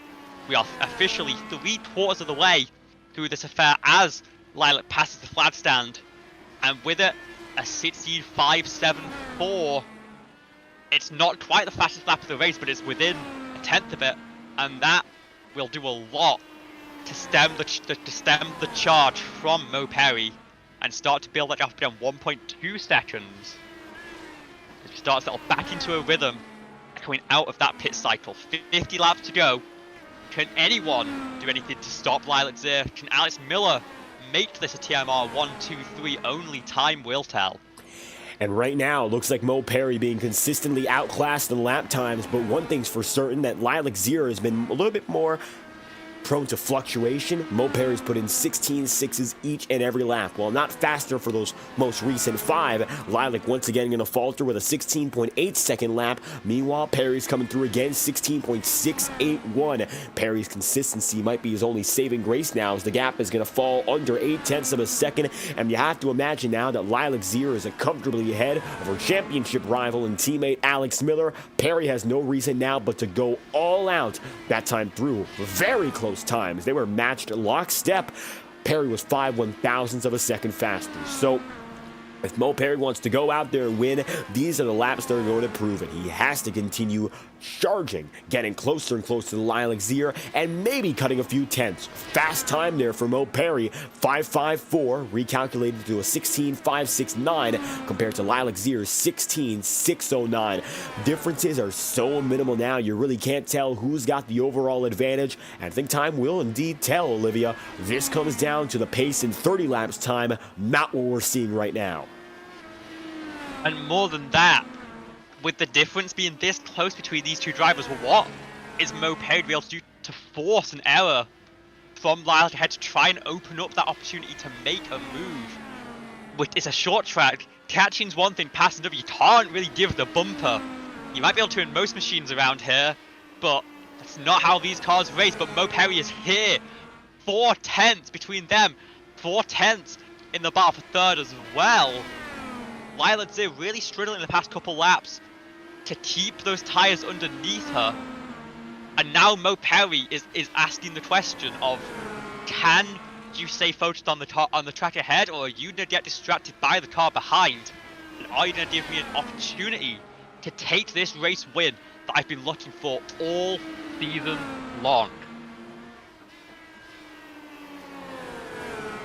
We are officially 3/4 of the way through this affair as Lilac passes the flag stand. And with it, a 16.574. It's not quite the fastest lap of the race, but it's within 1/10 of it. And that will do a lot to stem the charge from Mo Perry and start to build that gap down 1.2 seconds. As we start to settle back into a rhythm coming out of that pit cycle. 50 laps to go. Can anyone do anything to stop Lilac Zir? Can Alex Miller make this a TMR 1-2-3? Only time will tell. And right now, it looks like Mo Perry being consistently outclassed in lap times, but one thing's for certain, that Lilac Zero has been a little bit more prone to fluctuation. Mo Perry's put in 16 sixes each and every lap. While not faster for those most recent 5, Lilac once again going to falter with a 16.8 second lap. Meanwhile, Perry's coming through again, 16.681. Perry's consistency might be his only saving grace now, as the gap is going to fall under 0.8 of a second. And you have to imagine now that Lilac Zero is comfortably ahead of her championship rival and teammate Alex Miller. Perry has no reason now but to go all out that time through. Very close times. They were matched lockstep. Perry was 5/1000ths of a second faster. So if Mo Perry wants to go out there and win, these are the laps that are going to prove it. He has to continue charging, getting closer and closer to Lilac Zir, and maybe cutting a few tenths. Fast time there for Mo Perry, 5.54, recalculated to a 16.569 compared to Lilac Zir's 16.609. Differences are so minimal now, you really can't tell who's got the overall advantage, and I think time will indeed tell, Olivia. This comes down to the pace in 30 laps time, not what we're seeing right now. And more than that, with the difference being this close between these two drivers, what is Mo Perry to be able to do to force an error from Lilac ahead to try and open up that opportunity to make a move? Which is a short track. Catching's one thing, passing another. You can't really give the bumper. You might be able to in most machines around here, but that's not how these cars race. But Mo Perry is here. 4/10 between them. 4/10 in the battle for third as well. Lilac Zir really struggling in the past couple laps to keep those tyres underneath her. And now Mo Perry is asking the question of, can you stay focused on the track ahead, or are you going to get distracted by the car behind? And are you going to give me an opportunity to take this race win that I've been looking for all season long?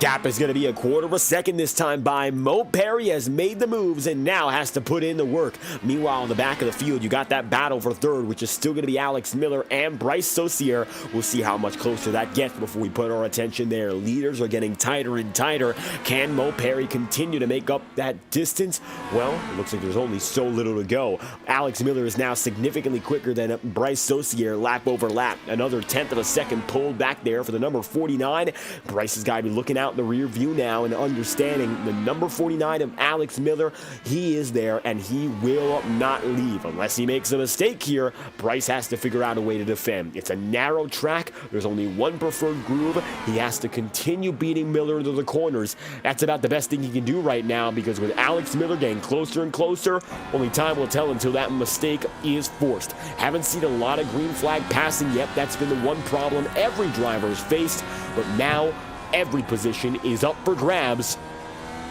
Gap is going to be 1/4 of a second this time by Mo Perry. Has made the moves and now has to put in the work. Meanwhile, in the back of the field, you got that battle for third, which is still going to be Alex Miller and Bryce Saucier. We'll see how much closer that gets before we put our attention there. Leaders are getting tighter and tighter. Can Mo Perry continue to make up that distance? Well, it looks like there's only so little to go. Alex Miller is now significantly quicker than Bryce Saucier lap over lap. Another 1/10 of a second pulled back there for the number 49. Bryce has got to be looking out out the rear view now and understanding the number 49 of Alex Miller. He is there, and he will not leave. Unless he makes a mistake here, Bryce has to figure out a way to defend. It's a narrow track. There's only one preferred groove. He has to continue beating Miller into the corners. That's about the best thing he can do right now, because with Alex Miller getting closer and closer, only time will tell until that mistake is forced. Haven't seen a lot of green flag passing yet. That's been the one problem every driver has faced, but now every position is up for grabs.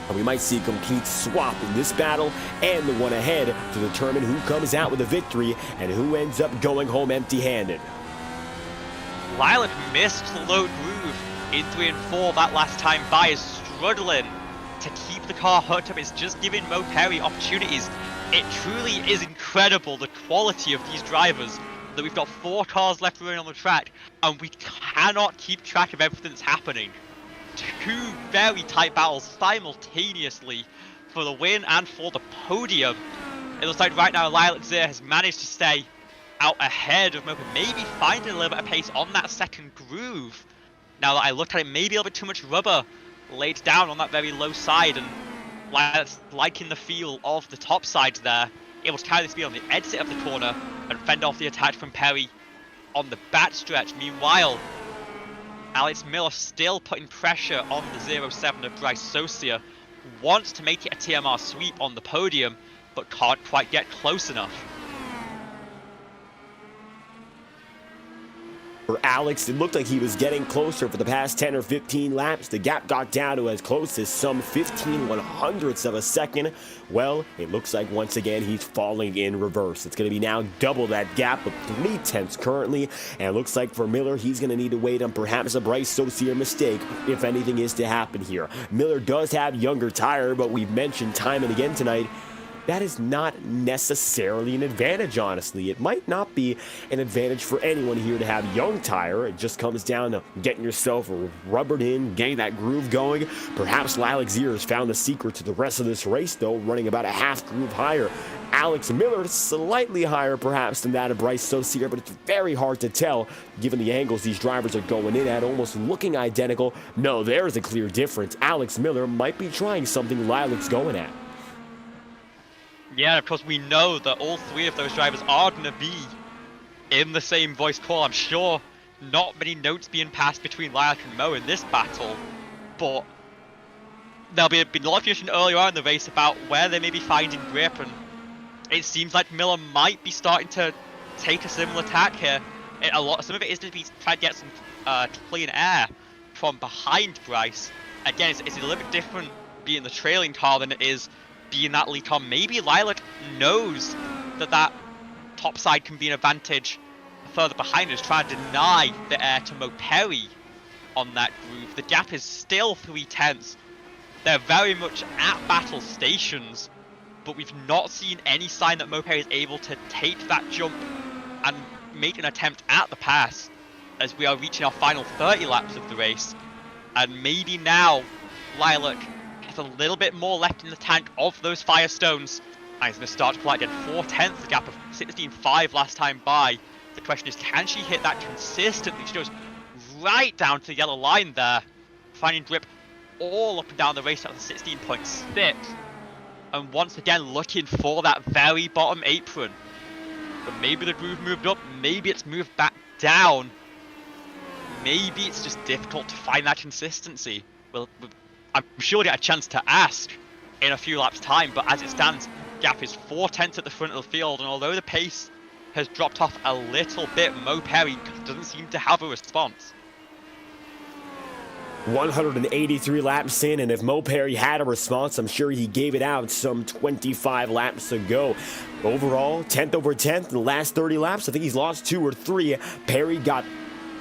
And we might see a complete swap in this battle and the one ahead to determine who comes out with a victory and who ends up going home empty-handed. Lilac missed the low groove in 3 and 4 that last time by, is struggling to keep the car hooked up. It's just giving Mo Perry opportunities. It truly is incredible, the quality of these drivers, that we've got 4 cars left running on the track and we cannot keep track of everything that's happening. 2 very tight battles simultaneously for the win and for the podium. It looks like right now Lilac Zir has managed to stay out ahead of Moper, maybe finding a little bit of pace on that second groove. Now that I look at it, maybe a little bit too much rubber laid down on that very low side, and Lilac's liking the feel of the top side there, able to carry the speed on the exit of the corner and fend off the attack from Perry on the back stretch. Meanwhile, Alex Miller still putting pressure on the 07 of Bryce Socia, wants to make it a TMR sweep on the podium, but can't quite get close enough. For Alex, it looked like he was getting closer for the past 10 or 15 laps. The gap got down to as close as some 15/100ths of a second. Well, it looks like once again he's falling in reverse. It's going to be now double that gap of 3/10 currently, and it looks like for Miller, he's going to need to wait on perhaps a Bryce Socia mistake if anything is to happen here. Miller does have younger tire, but we've mentioned time and again tonight, that is not necessarily an advantage, honestly. It might not be an advantage for anyone here to have young tire. It just comes down to getting yourself rubbered in, getting that groove going. Perhaps Lilac Zir has found the secret to the rest of this race, though, running about a half groove higher. Alex Miller slightly higher, perhaps, than that of Bryce Socia, but it's very hard to tell, given the angles these drivers are going in at, almost looking identical. No, there's a clear difference. Alex Miller might be trying something Lilac's going at. Yeah, of course we know that all 3 of those drivers are going to be in the same voice call. I'm sure not many notes being passed between Lilac and Mo in this battle, but there'll be a lot of discussion earlier on in the race about where they may be finding grip, and it seems like Miller might be starting to take a similar tack here. Some of it is to be trying to get some clean air from behind Bryce. Again, it's a little bit different being the trailing car than it is being that lead car. Maybe Lilac knows that top side can be an advantage further behind us, trying to deny the air to Mo Perry on that groove. The gap is still 3/10. They're very much at battle stations, but we've not seen any sign that Mo Perry is able to take that jump and make an attempt at the pass as we are reaching our final 30 laps of the race. And maybe now Lilac has a little bit more left in the tank of those Firestones, and he's going to start to pull out again. 4/10, the gap of 16.5 last time by. The question is, can she hit that consistently? She goes right down to the yellow line there, finding grip all up and down the race at 16.6. And once again, looking for that very bottom apron. But maybe the groove moved up, maybe it's moved back down. Maybe it's just difficult to find that consistency. Well, I'm sure we'll get a chance to ask in a few laps' time, but as it stands, gap is 4/10 at the front of the field, and although the pace has dropped off a little bit, Mo Perry doesn't seem to have a response. 183 laps in, and if Mo Perry had a response, I'm sure he gave it out some 25 laps ago. Overall, 10th over 10th in the last 30 laps. I think he's lost 2 or 3. Perry got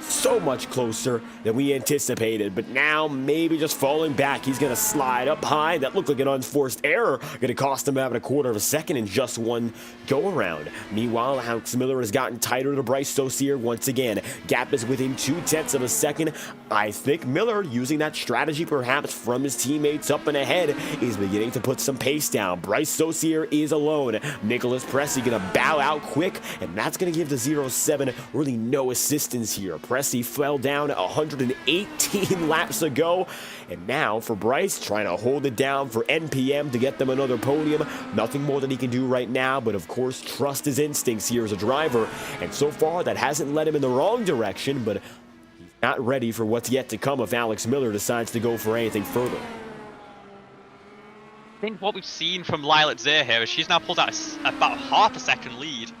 so much closer than we anticipated, but now maybe just falling back. He's going to slide up high. That looked like an unforced error. Going to cost him having a quarter of a second in just one go-around. Meanwhile, Alex Miller has gotten tighter to Bryce Socia once again. Gap is within 2/10 of a second. I think Miller, using that strategy perhaps from his teammates up and ahead, is beginning to put some pace down. Bryce Socia is alone. Nicholas Pressey going to bow out quick, and that's going to give the 07 really no assistance here. Cressy fell down 118 laps ago. And now for Bryce, trying to hold it down for NPM to get them another podium. Nothing more than he can do right now, but of course, trust his instincts here as a driver. And so far, that hasn't led him in the wrong direction, but he's not ready for what's yet to come if Alex Miller decides to go for anything further. I think what we've seen from Lila Zir here is she's now pulled out about half a second lead.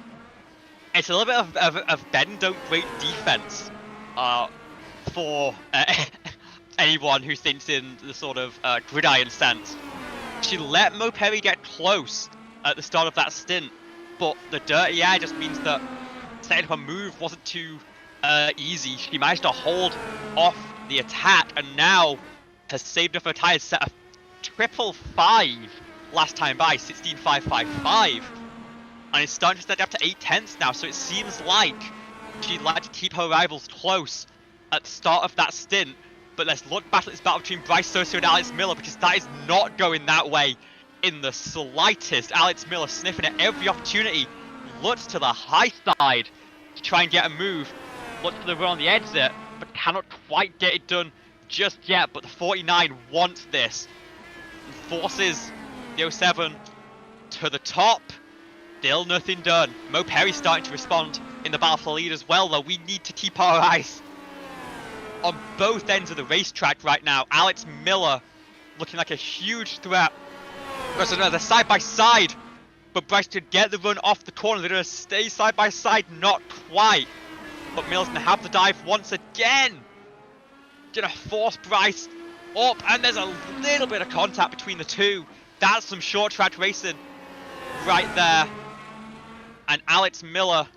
It's a little bit of bend don't break defense for anyone who thinks in the sort of gridiron sense. She let Mo Perry get close at the start of that stint, but the dirty air just means that setting up a move wasn't too easy. She managed to hold off the attack and now has saved up her tires, set a 555 last time by, 16.555. And it's starting to step up to 8/10 now, so it seems like she'd like to keep her rivals close at the start of that stint. But let's look back at this battle between Bryce Socio and Alex Miller, because that is not going that way in the slightest. Alex Miller sniffing at every opportunity, looks to the high side to try and get a move, looks for the run on the exit, but cannot quite get it done just yet. But the 49 wants this and forces the 07 to the top. Still nothing done. Mo Perry starting to respond in the battle for lead as well, though. We need to keep our eyes on both ends of the racetrack right now. Alex Miller looking like a huge threat. There's another side by side, but Bryce could get the run off the corner. They're going to stay side by side, not quite. But Miller's going to have the dive once again. Going to force Bryce up, and there's a little bit of contact between the two. That's some short track racing right there. And Alex Miller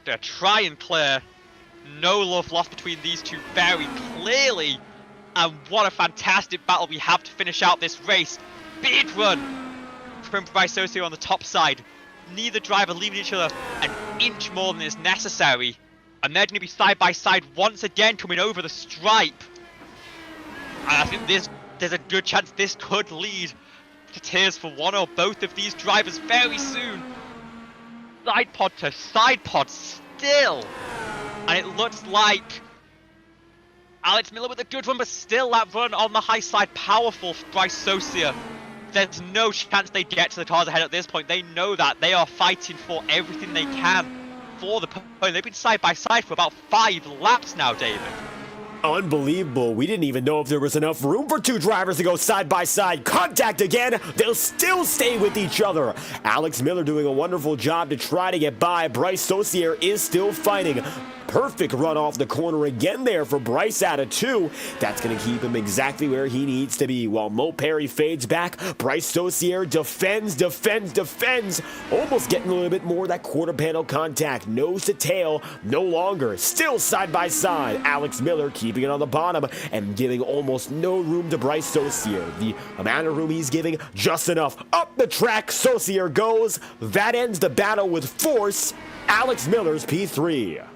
going to try and clear. No love lost between these two very clearly. And what a fantastic battle we have to finish out this race. Big run from Bryce Socio on the top side. Neither driver leaving each other an inch more than is necessary. And they're going to be side by side once again, coming over the stripe. And I think there's a good chance this could lead to tears for one or both of these drivers very soon. Side pod to side pod still. And it looks like Alex Miller with a good run, but still that run on the high side powerful for Bryce Socio. There's no chance they get to the cars ahead at this point. They know that. They are fighting for everything they can for the point. They've been side by side for about 5 laps now, David. Unbelievable. We didn't even know if there was enough room for two drivers to go side by side. Contact again. They'll still stay with each other. Alex Miller doing a wonderful job to try to get by. Bryce Socio is still fighting. Perfect run off the corner again there for Bryce out of 2. That's going to keep him exactly where he needs to be. While Mo Perry fades back, Bryce Socio defends. Almost getting a little bit more of that quarter panel contact. Nose to tail, no longer. Still side by side. Alex Miller keeping it on the bottom and giving almost no room to Bryce Socio. The amount of room he's giving, just enough. Up the track, Socio goes. That ends the battle with force. Alex Miller's P3.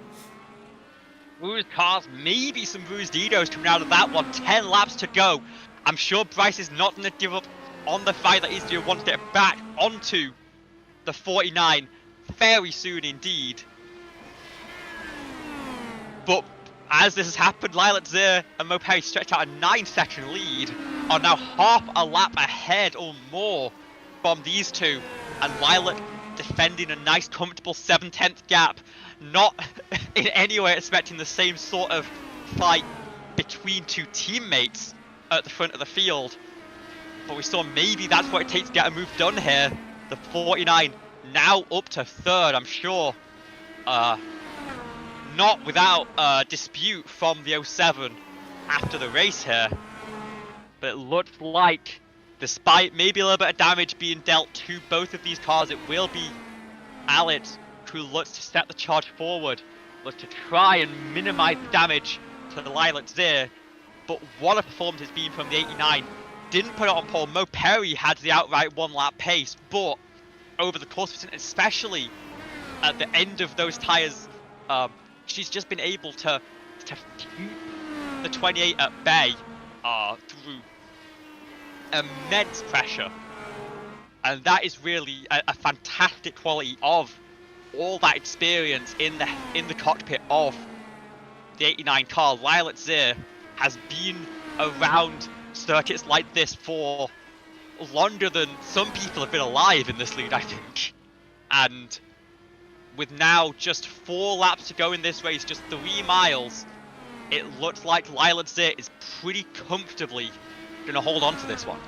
Bruised cars, maybe some bruised egos coming out of that one. 10 laps to go. I'm sure Bryce is not going to give up on the fight that he's doing. Wants to get back onto the 49 very soon indeed. But as this has happened, Lilac Zir and Mo Perry stretched out a 9-second lead, are now half a lap ahead or more from these two. And Lilac defending a nice comfortable 7/10 gap. Not in any way expecting the same sort of fight between two teammates at the front of the field. But we saw maybe that's what it takes to get a move done here. The 49 now up to 3rd, I'm sure. Not without dispute from the 07 after the race here. But it looks like, despite maybe a little bit of damage being dealt to both of these cars, it will be Alex who looks to step the charge forward, looks to try and minimize the damage to the Lilac Zir. But what a performance it's been from the 89. Didn't put it on pole. Mo Perry had the outright 1-lap pace, but over the course of it, especially at the end of those tyres, she's just been able to keep the 28 at bay through immense pressure. And that is really a fantastic quality of all that experience in the cockpit of the 89 car, Lilac Zir, has been around circuits like this for longer than some people have been alive in this league, I think. And with now just 4 laps to go in this race, just 3 miles, it looks like Lilac Zir is pretty comfortably going to hold on to this one.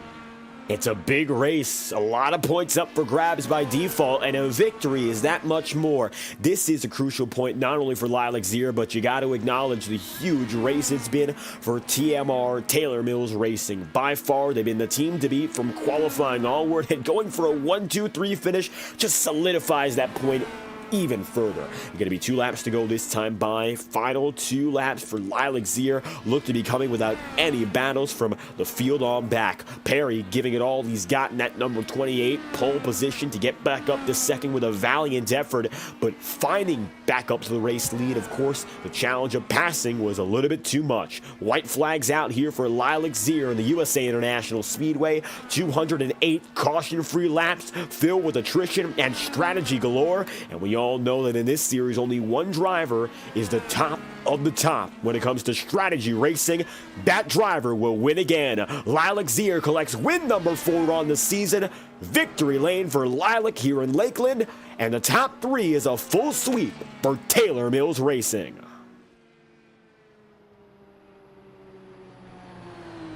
It's a big race, a lot of points up for grabs by default, and a victory is that much more. This is a crucial point not only for Lilac Zir, but you got to acknowledge the huge race it's been for TMR Taylor Mills Racing. By far, they've been the team to beat from qualifying onward, and going for a 1-2-3 finish just solidifies that point even further. You're going to be 2 laps to go this time by. Final 2 laps for Lilac Zir look to be coming without any battles from the field on back. Perry giving it all he's got in that number 28 pole position to get back up to second with a valiant effort, but finding back up to the race lead, of course, the challenge of passing was a little bit too much. White flags out here for Lilac Zir in the USA International Speedway. 208 caution-free laps filled with attrition and strategy galore, and we all know that in this series only one driver is the top of the top when it comes to strategy racing. That driver will win again. Lilac Zir collects win number 4 on the season. Victory lane for Lilac here in Lakeland, and the top 3 is a full sweep for Taylor Mills Racing.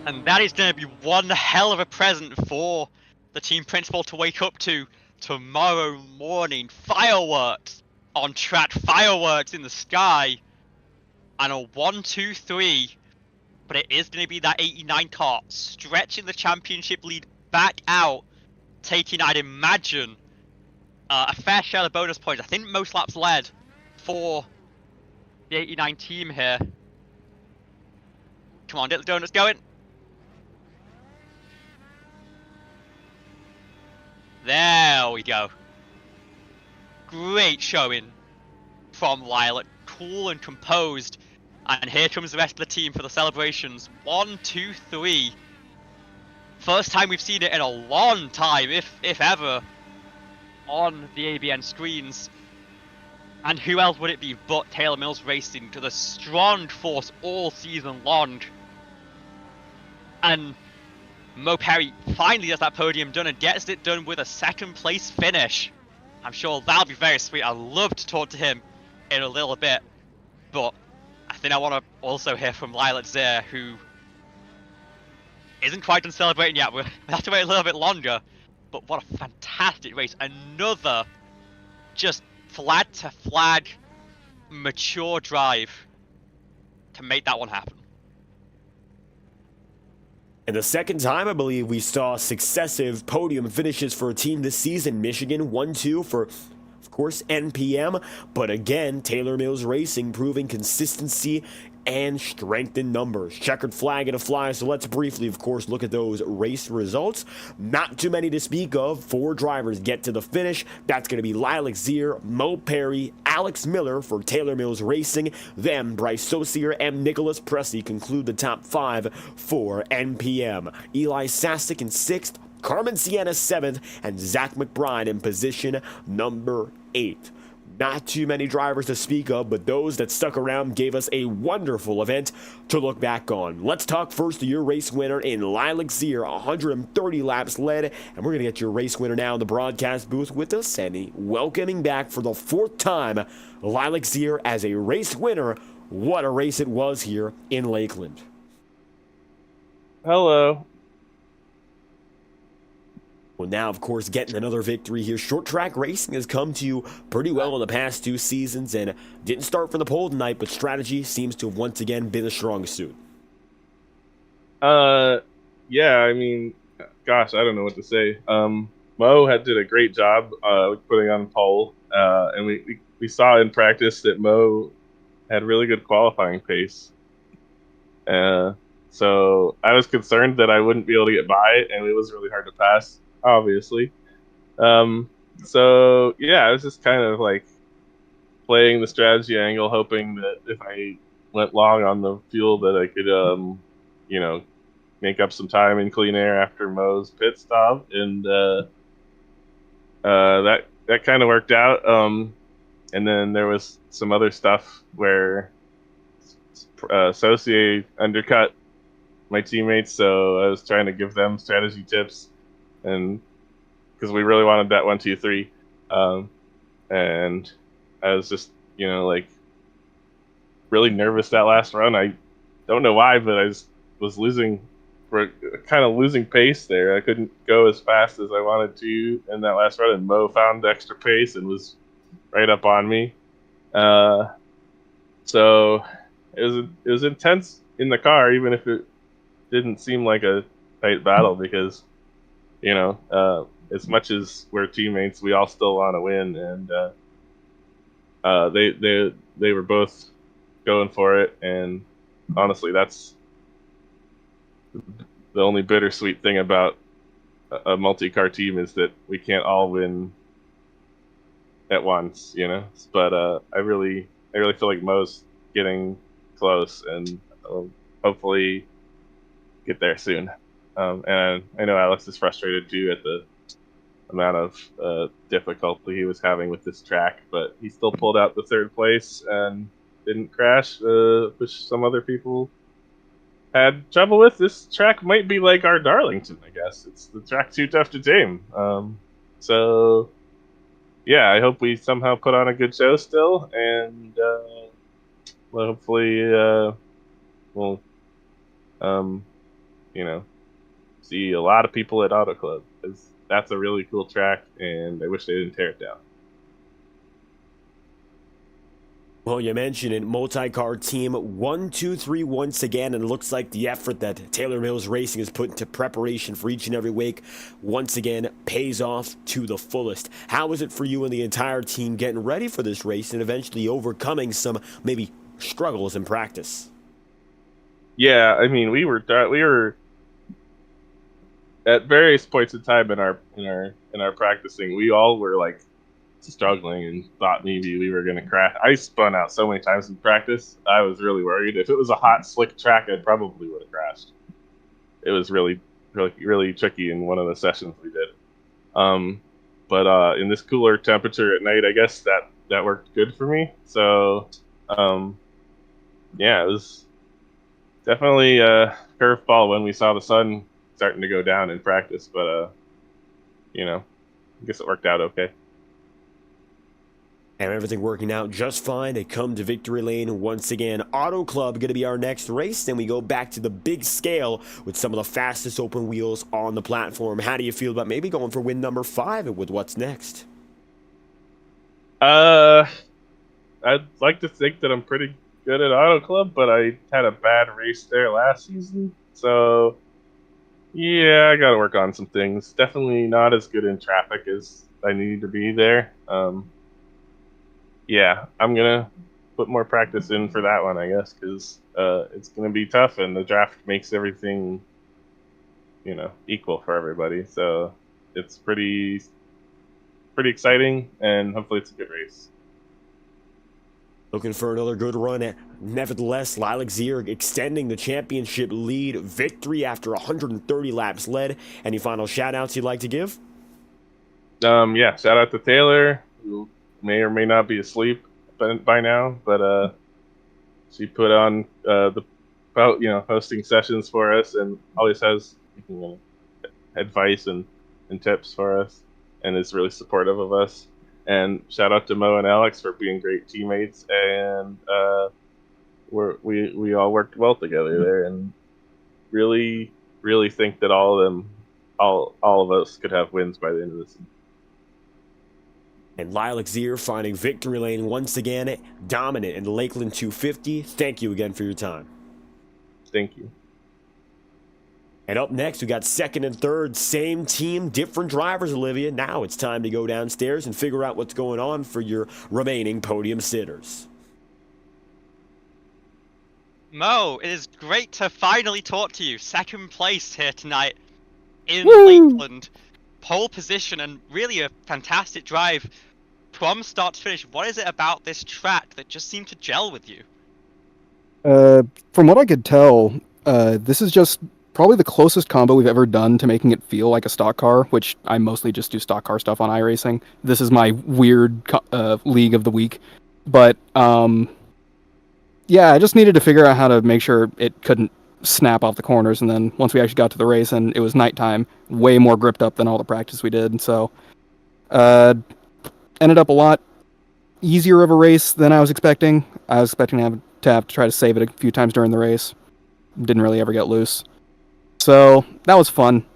And that is going to be one hell of a present for the team principal to wake up to tomorrow morning. Fireworks on track, fireworks in the sky, and a 1-2-3. But it is going to be that 89 car stretching the championship lead back out, taking, I'd imagine, a fair share of bonus points. I think most laps led for the 89 team here. Come on, get the donuts going. There we go. Great showing from Lilac. Cool and composed. And here comes the rest of the team for the celebrations. 1, 2, 3. First time we've seen it in a long time, if ever, on the ABN screens. And who else would it be but Taylor Mills Racing, to the strong force all season long. And Mo Perry finally gets that podium done and gets it done with a 2nd place finish. I'm sure that'll be very sweet. I'd love to talk to him in a little bit. But I think I want to also hear from Lilac Zir, who isn't quite done celebrating yet. We'll have to wait a little bit longer. But what a fantastic race. Another just flag to flag mature drive to make that one happen. And the second time, I believe, we saw successive podium finishes for a team this season. Michigan 1-2 for, of course, NPM. But again, Taylor Mills Racing proving consistency and strength in numbers. Checkered flag and a fly, so let's briefly, of course, look at those race results. Not too many to speak of. 4 drivers get to the finish. That's going to be Lilac Zir, Mo Perry, Alex Miller for Taylor Mills Racing. Then Bryce Saucier and Nicholas Pressey conclude the top 5 for NPM. Eli Sasek in 6th, Carmen Sienna 7th, and Zach McBride in position number 8. Not too many drivers to speak of, but those that stuck around gave us a wonderful event to look back on. Let's talk first to your race winner in Lilac Zir, 130 laps led, and we're going to get your race winner now in the broadcast booth with us, and welcoming back for the 4th time, Lilac Zir as a race winner. What a race it was here in Lakeland. Hello. Well, now, of course, getting another victory here. Short track racing has come to you pretty well in the past 2 seasons, and didn't start from the pole tonight, but strategy seems to have once again been a strong suit. Yeah, I mean, gosh, I don't know what to say. Mo did a great job putting on pole, and we saw in practice that Mo had really good qualifying pace. So I was concerned that I wouldn't be able to get by, and it was really hard to pass, obviously. So yeah, I was just kind of like playing the strategy angle, hoping that if I went long on the fuel that I could, make up some time in clean air after Mo's pit stop, and that kind of worked out. And then there was some other stuff where Saucier undercut my teammates, so I was trying to give them strategy tips, and because we really wanted that 1-2-3, and I was just like really nervous that last run. I don't know why, but I was kind of losing pace there. I couldn't go as fast as I wanted to in that last run, and Mo found the extra pace and was right up on me. So it was intense in the car, even if it didn't seem like a tight battle, because as much as we're teammates, we all still want to win, and they were both going for it, and honestly, that's the only bittersweet thing about a multi-car team, is that we can't all win at once, But I really feel like Mo's getting close, and hopefully get there soon. And I know Alex is frustrated too at the amount of difficulty he was having with this track, but he still pulled out the third place and didn't crash, which some other people had trouble with. This track might be like our Darlington, I guess. It's the track too tough to tame. So yeah, I hope we somehow put on a good show still, and well, hopefully we'll see a lot of people at Auto Club, because that's a really cool track, and I wish they didn't tear it down. Well, you mentioned it, multi-car team 1-2-3 once again, and it looks like the effort that Taylor Mills Racing has put into preparation for each and every week once again pays off to the fullest. How was it for you and the entire team getting ready for this race and eventually overcoming some maybe struggles in practice? Yeah, I mean, we were at various points in time in our practicing, we all were like struggling and thought maybe we were going to crash. I spun out so many times in practice. I was really worried. If it was a hot, slick track, I probably would have crashed. It was really, really, really tricky in one of the sessions we did. But in this cooler temperature at night, I guess that worked good for me. So, yeah, it was definitely a curveball when we saw the sun starting to go down in practice. But, I guess it worked out okay. And everything working out just fine. They come to victory lane once again. Auto Club going to be our next race. Then we go back to the big scale with some of the fastest open wheels on the platform. How do you feel about maybe going for win number 5 with what's next? I'd like to think that I'm pretty good at Auto Club, but I had a bad race there last season. So, yeah, I got to work on some things. Definitely not as good in traffic as I need to be there. Yeah, I'm going to put more practice in for that one, I guess, because it's going to be tough, and the draft makes everything, equal for everybody. So it's pretty exciting, and hopefully it's a good race. Looking for another good run. Nevertheless, Lilac Zier extending the championship lead. Victory after 130 laps led. Any final shout-outs you'd like to give? Yeah, shout out to Taylor, who may or may not be asleep by now, but she put on hosting sessions for us, and always has advice and tips for us, and is really supportive of us. And shout out to Mo and Alex for being great teammates, and we all worked well together there, and really think that all of us could have wins by the end of the season. And Lilac Zier finding victory lane once again, dominant in the Lakeland 250. Thank you again for your time. Thank you. And up next, we got second and third, same team, different drivers, Olivia. Now it's time to go downstairs and figure out what's going on for your remaining podium sitters. Mo, it is great to finally talk to you. Second place here tonight in Woo! Lakeland. Pole position and really a fantastic drive from start to finish. What is it about this track that just seemed to gel with you? From what I could tell, this is just probably the closest combo we've ever done to making it feel like a stock car, which I mostly just do stock car stuff on iRacing. This is my weird league of the week. But Yeah, I just needed to figure out how to make sure it couldn't snap off the corners, and then once we actually got to the race and it was nighttime, way more gripped up than all the practice we did. So, uh, ended up a lot easier of a race than I was expecting. I was expecting to have to try to save it a few times during the race. Didn't really ever get loose. So that was fun.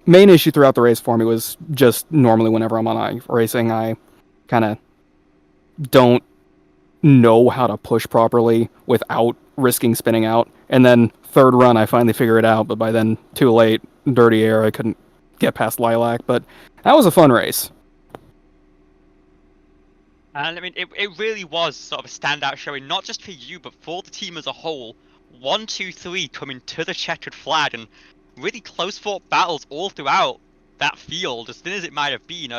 Main issue throughout the race for me was just normally whenever I'm on racing, I kind of don't know how to push properly without risking spinning out. And then third run, I finally figure it out, but by then, too late. Dirty air, I couldn't get past Lilac. But that was a fun race. And I mean, it really was sort of a standout showing, not just for you, but for the team as a whole. 1, 2, 3 coming to the checkered flag, and really close fought battles all throughout that field, as thin as it might have been.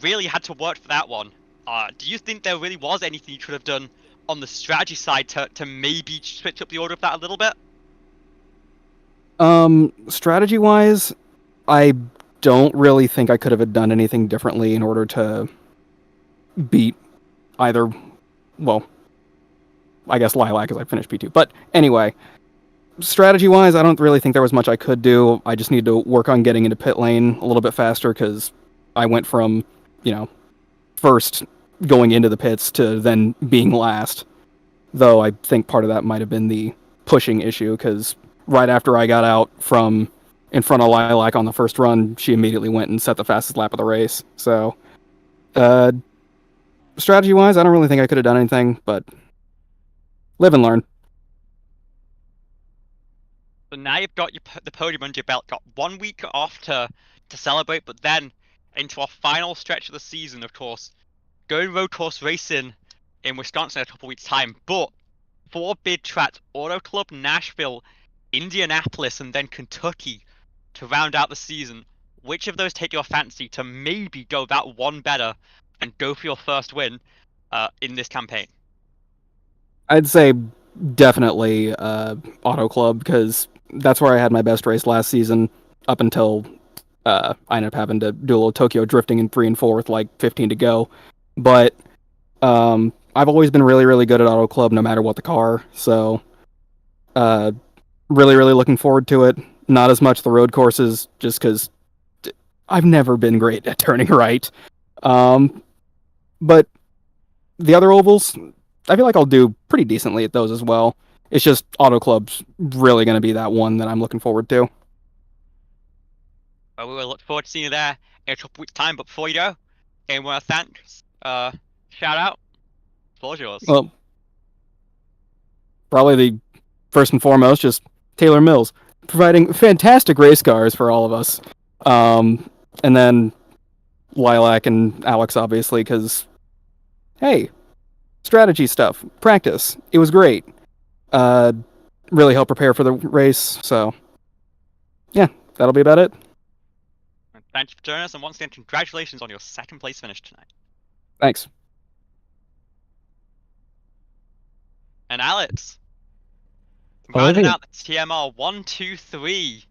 Really had to work for that one. Do you think there really was anything you could have done on the strategy side to maybe switch up the order of that a little bit? Strategy-wise, I don't really think I could have done anything differently in order to beat either, well, I guess Lilac as I finished P2. But anyway, strategy-wise, I don't really think there was much I could do. I just need to work on getting into pit lane a little bit faster because I went from, first going into the pits to then being last. Though I think part of that might have been the pushing issue because right after I got out from in front of Lilac on the first run, she immediately went and set the fastest lap of the race. So, strategy-wise, I don't really think I could have done anything, but live and learn. So now you've got the podium under your belt, got 1 week off to celebrate, but then into our final stretch of the season, of course, going road course racing in Wisconsin in a couple weeks' time. But 4 big tracks: Auto Club, Nashville, Indianapolis, and then Kentucky to round out the season. Which of those take your fancy to maybe go that one better and go for your first win in this campaign? I'd say definitely Auto Club because that's where I had my best race last season up until I ended up having to do a little Tokyo drifting in 3 and 4 with like 15 to go. But I've always been really, really good at Auto Club no matter what the car. So really, really looking forward to it. Not as much the road courses just because I've never been great at turning right. But the other ovals, I feel like I'll do pretty decently at those as well. It's just Auto Club's really going to be that one that I'm looking forward to. Well, we will look forward to seeing you there in a couple weeks' time. But before you go, anyone want to thank? Shout out. The floor's yours. Well, probably the first and foremost, just Taylor Mills, providing fantastic race cars for all of us. And then Lilac and Alex, obviously, because, hey, strategy stuff, practice. It was great. Really helped prepare for the race. So, yeah, that'll be about it. Thank you for joining us, and once again, congratulations on your second place finish tonight. Thanks. And Alex, Olivia. rounding out the TMR 1, 2, 3.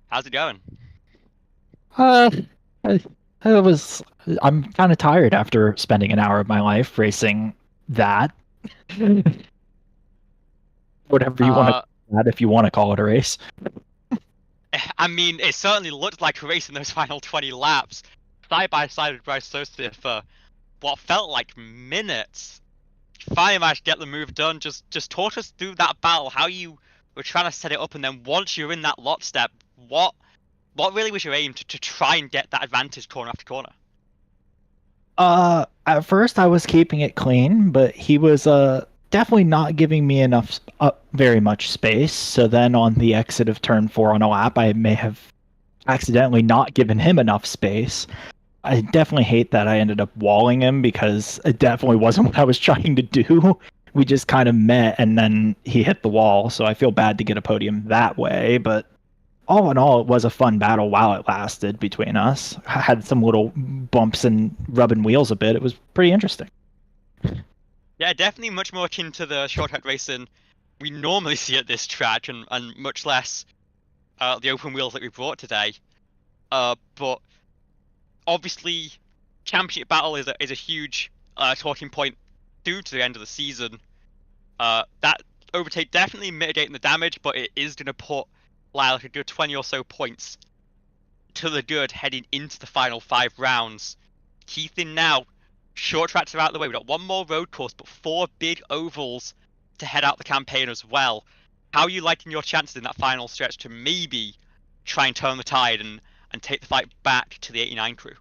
How's it going? I'm kind of tired after spending an hour of my life racing that. Whatever you want to call that, if you want to call it a race. I mean, it certainly looked like a race in those final 20 laps. Side by side with Bryce Sosia for what felt like minutes. Finally managed to get the move done. Just talk us through that battle, how you were trying to set it up, and then once you're in that lockstep, what really was your aim to try and get that advantage corner after corner? At first I was keeping it clean, but he was definitely not giving me enough very much space. So then on the exit of turn 4 on a lap, I may have accidentally not given him enough space. I definitely hate that I ended up walling him because it definitely wasn't what I was trying to do. We just kind of met and then he hit the wall, so I feel bad to get a podium that way, but all in all, it was a fun battle while it lasted between us. I had some little bumps and rubbing wheels a bit. It was pretty interesting. Yeah, definitely much more akin to the short track racing we normally see at this track, and much less the open wheels that we brought today. But obviously, championship battle is a huge talking point due to the end of the season. That overtake definitely mitigating the damage, but it is going to put Lilac a good 20 or so points to the good heading into the final 5 rounds. Keith in now. Short tracks are out of the way. We've got one more road course, but 4 big ovals to head out the campaign as well. How are you liking your chances in that final stretch to maybe try and turn the tide and take the fight back to the 89 crew?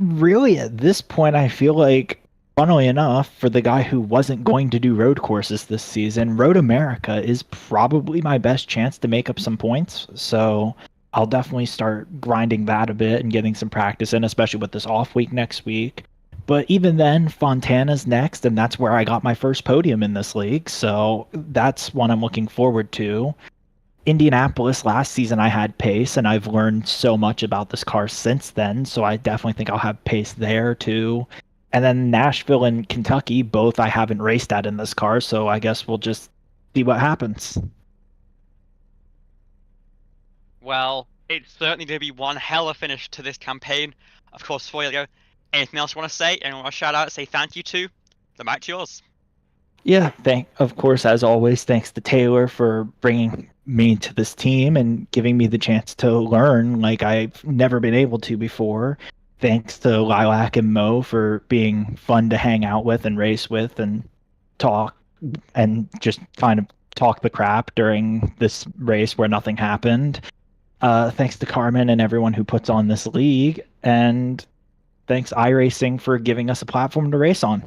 Really, at this point, I feel like, funnily enough, for the guy who wasn't going to do road courses this season, Road America is probably my best chance to make up some points. So I'll definitely start grinding that a bit and getting some practice in, especially with this off week next week. But even then, Fontana's next, and that's where I got my first podium in this league. So that's one I'm looking forward to. Indianapolis last season, I had pace, and I've learned so much about this car since then. So I definitely think I'll have pace there too. And then Nashville and Kentucky, both I haven't raced at in this car. So I guess we'll just see what happens. Well, it's certainly going to be one hell of a finish to this campaign. Of course, before you go, anything else you want to say? Anyone want to shout out, say thank you to? The mic's yours. Yeah, of course, as always, thanks to Taylor for bringing me to this team and giving me the chance to learn like I've never been able to before. Thanks to Lilac and Mo for being fun to hang out with and race with and talk and just kind of talk the crap during this race where nothing happened. Thanks to Carmen and everyone who puts on this league. And thanks iRacing for giving us a platform to race on.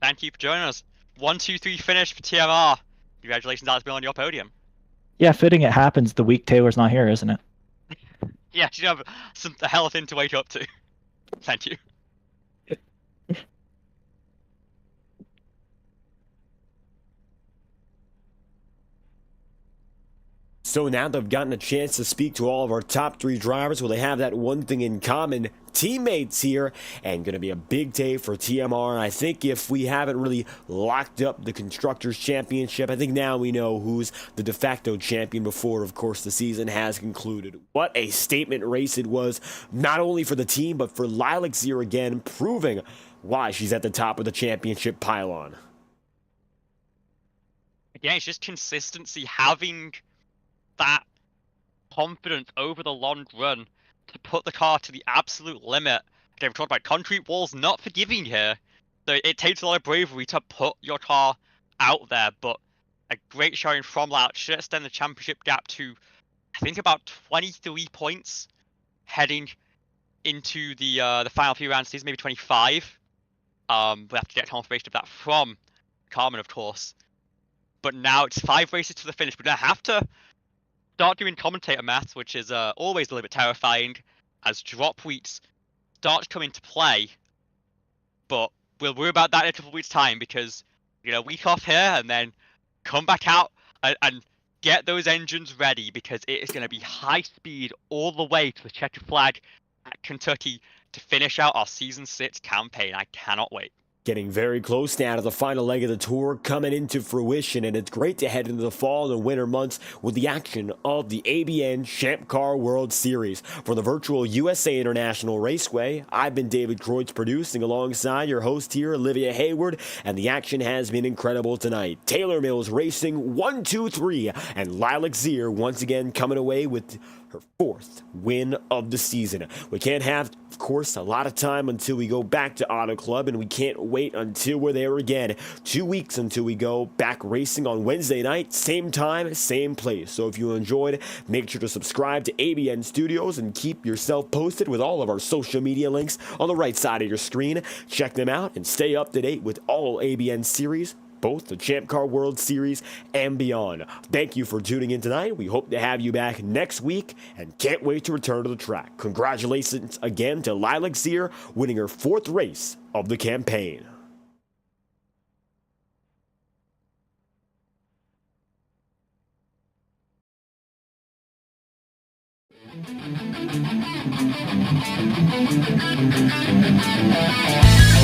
Thank you for joining us. 1, 2, 3 finish for TMR. Congratulations, Alex Bill, on your podium. Yeah, fitting it happens the week Taylor's not here, isn't it? Yeah, you have a hell of a thing to wake up to. Thank you. So now they've gotten a chance to speak to all of our top 3 drivers. Well, they have that one thing in common. Teammates here, and going to be a big day for TMR. And I think if we haven't really locked up the Constructors' Championship, I think now we know who's the de facto champion before, of course, the season has concluded. What a statement race it was, not only for the team, but for Lilac here again, proving why she's at the top of the championship pylon. Again, it's just consistency, having that confidence over the long run to put the car to the absolute limit. Again, we talked about concrete walls not forgiving here, so it takes a lot of bravery to put your car out there, but a great showing from Lout should extend the championship gap to, I think, about 23 points heading into the final few rounds, maybe 25. We'll have to get confirmation of that from Carmen, of course. But now it's 5 races to the finish. We're going to have to start doing commentator maths, which is always a little bit terrifying as drop weeks start to come into play. But we'll worry about that in a couple of weeks' time, because you know, week off here and then come back out and get those engines ready, because it is going to be high speed all the way to the checkered flag at Kentucky to finish out our Season 6 campaign. I cannot wait. Getting very close now to the final leg of the tour coming into fruition, and it's great to head into the fall and winter months with the action of the ABN Champ Car World Series. From the virtual USA International Raceway, I've been David Kreutz producing alongside your host here, Olivia Hayward, and the action has been incredible tonight. Taylor Mills racing 1, 2, 3, and Lilac Zier once again coming away with her 4th win of the season. We can't have, of course, a lot of time until we go back to Auto Club, and we can't wait until we're there again. 2 weeks until we go back racing on Wednesday night, same time, same place. So if you enjoyed, make sure to subscribe to ABN Studios and keep yourself posted with all of our social media links on the right side of your screen. Check them out and stay up to date with all ABN series, both the Champ Car World Series and beyond. Thank you for tuning in tonight. We hope to have you back next week and can't wait to return to the track. Congratulations again to Lilac Zier, winning her 4th race of the campaign. We'll be right back.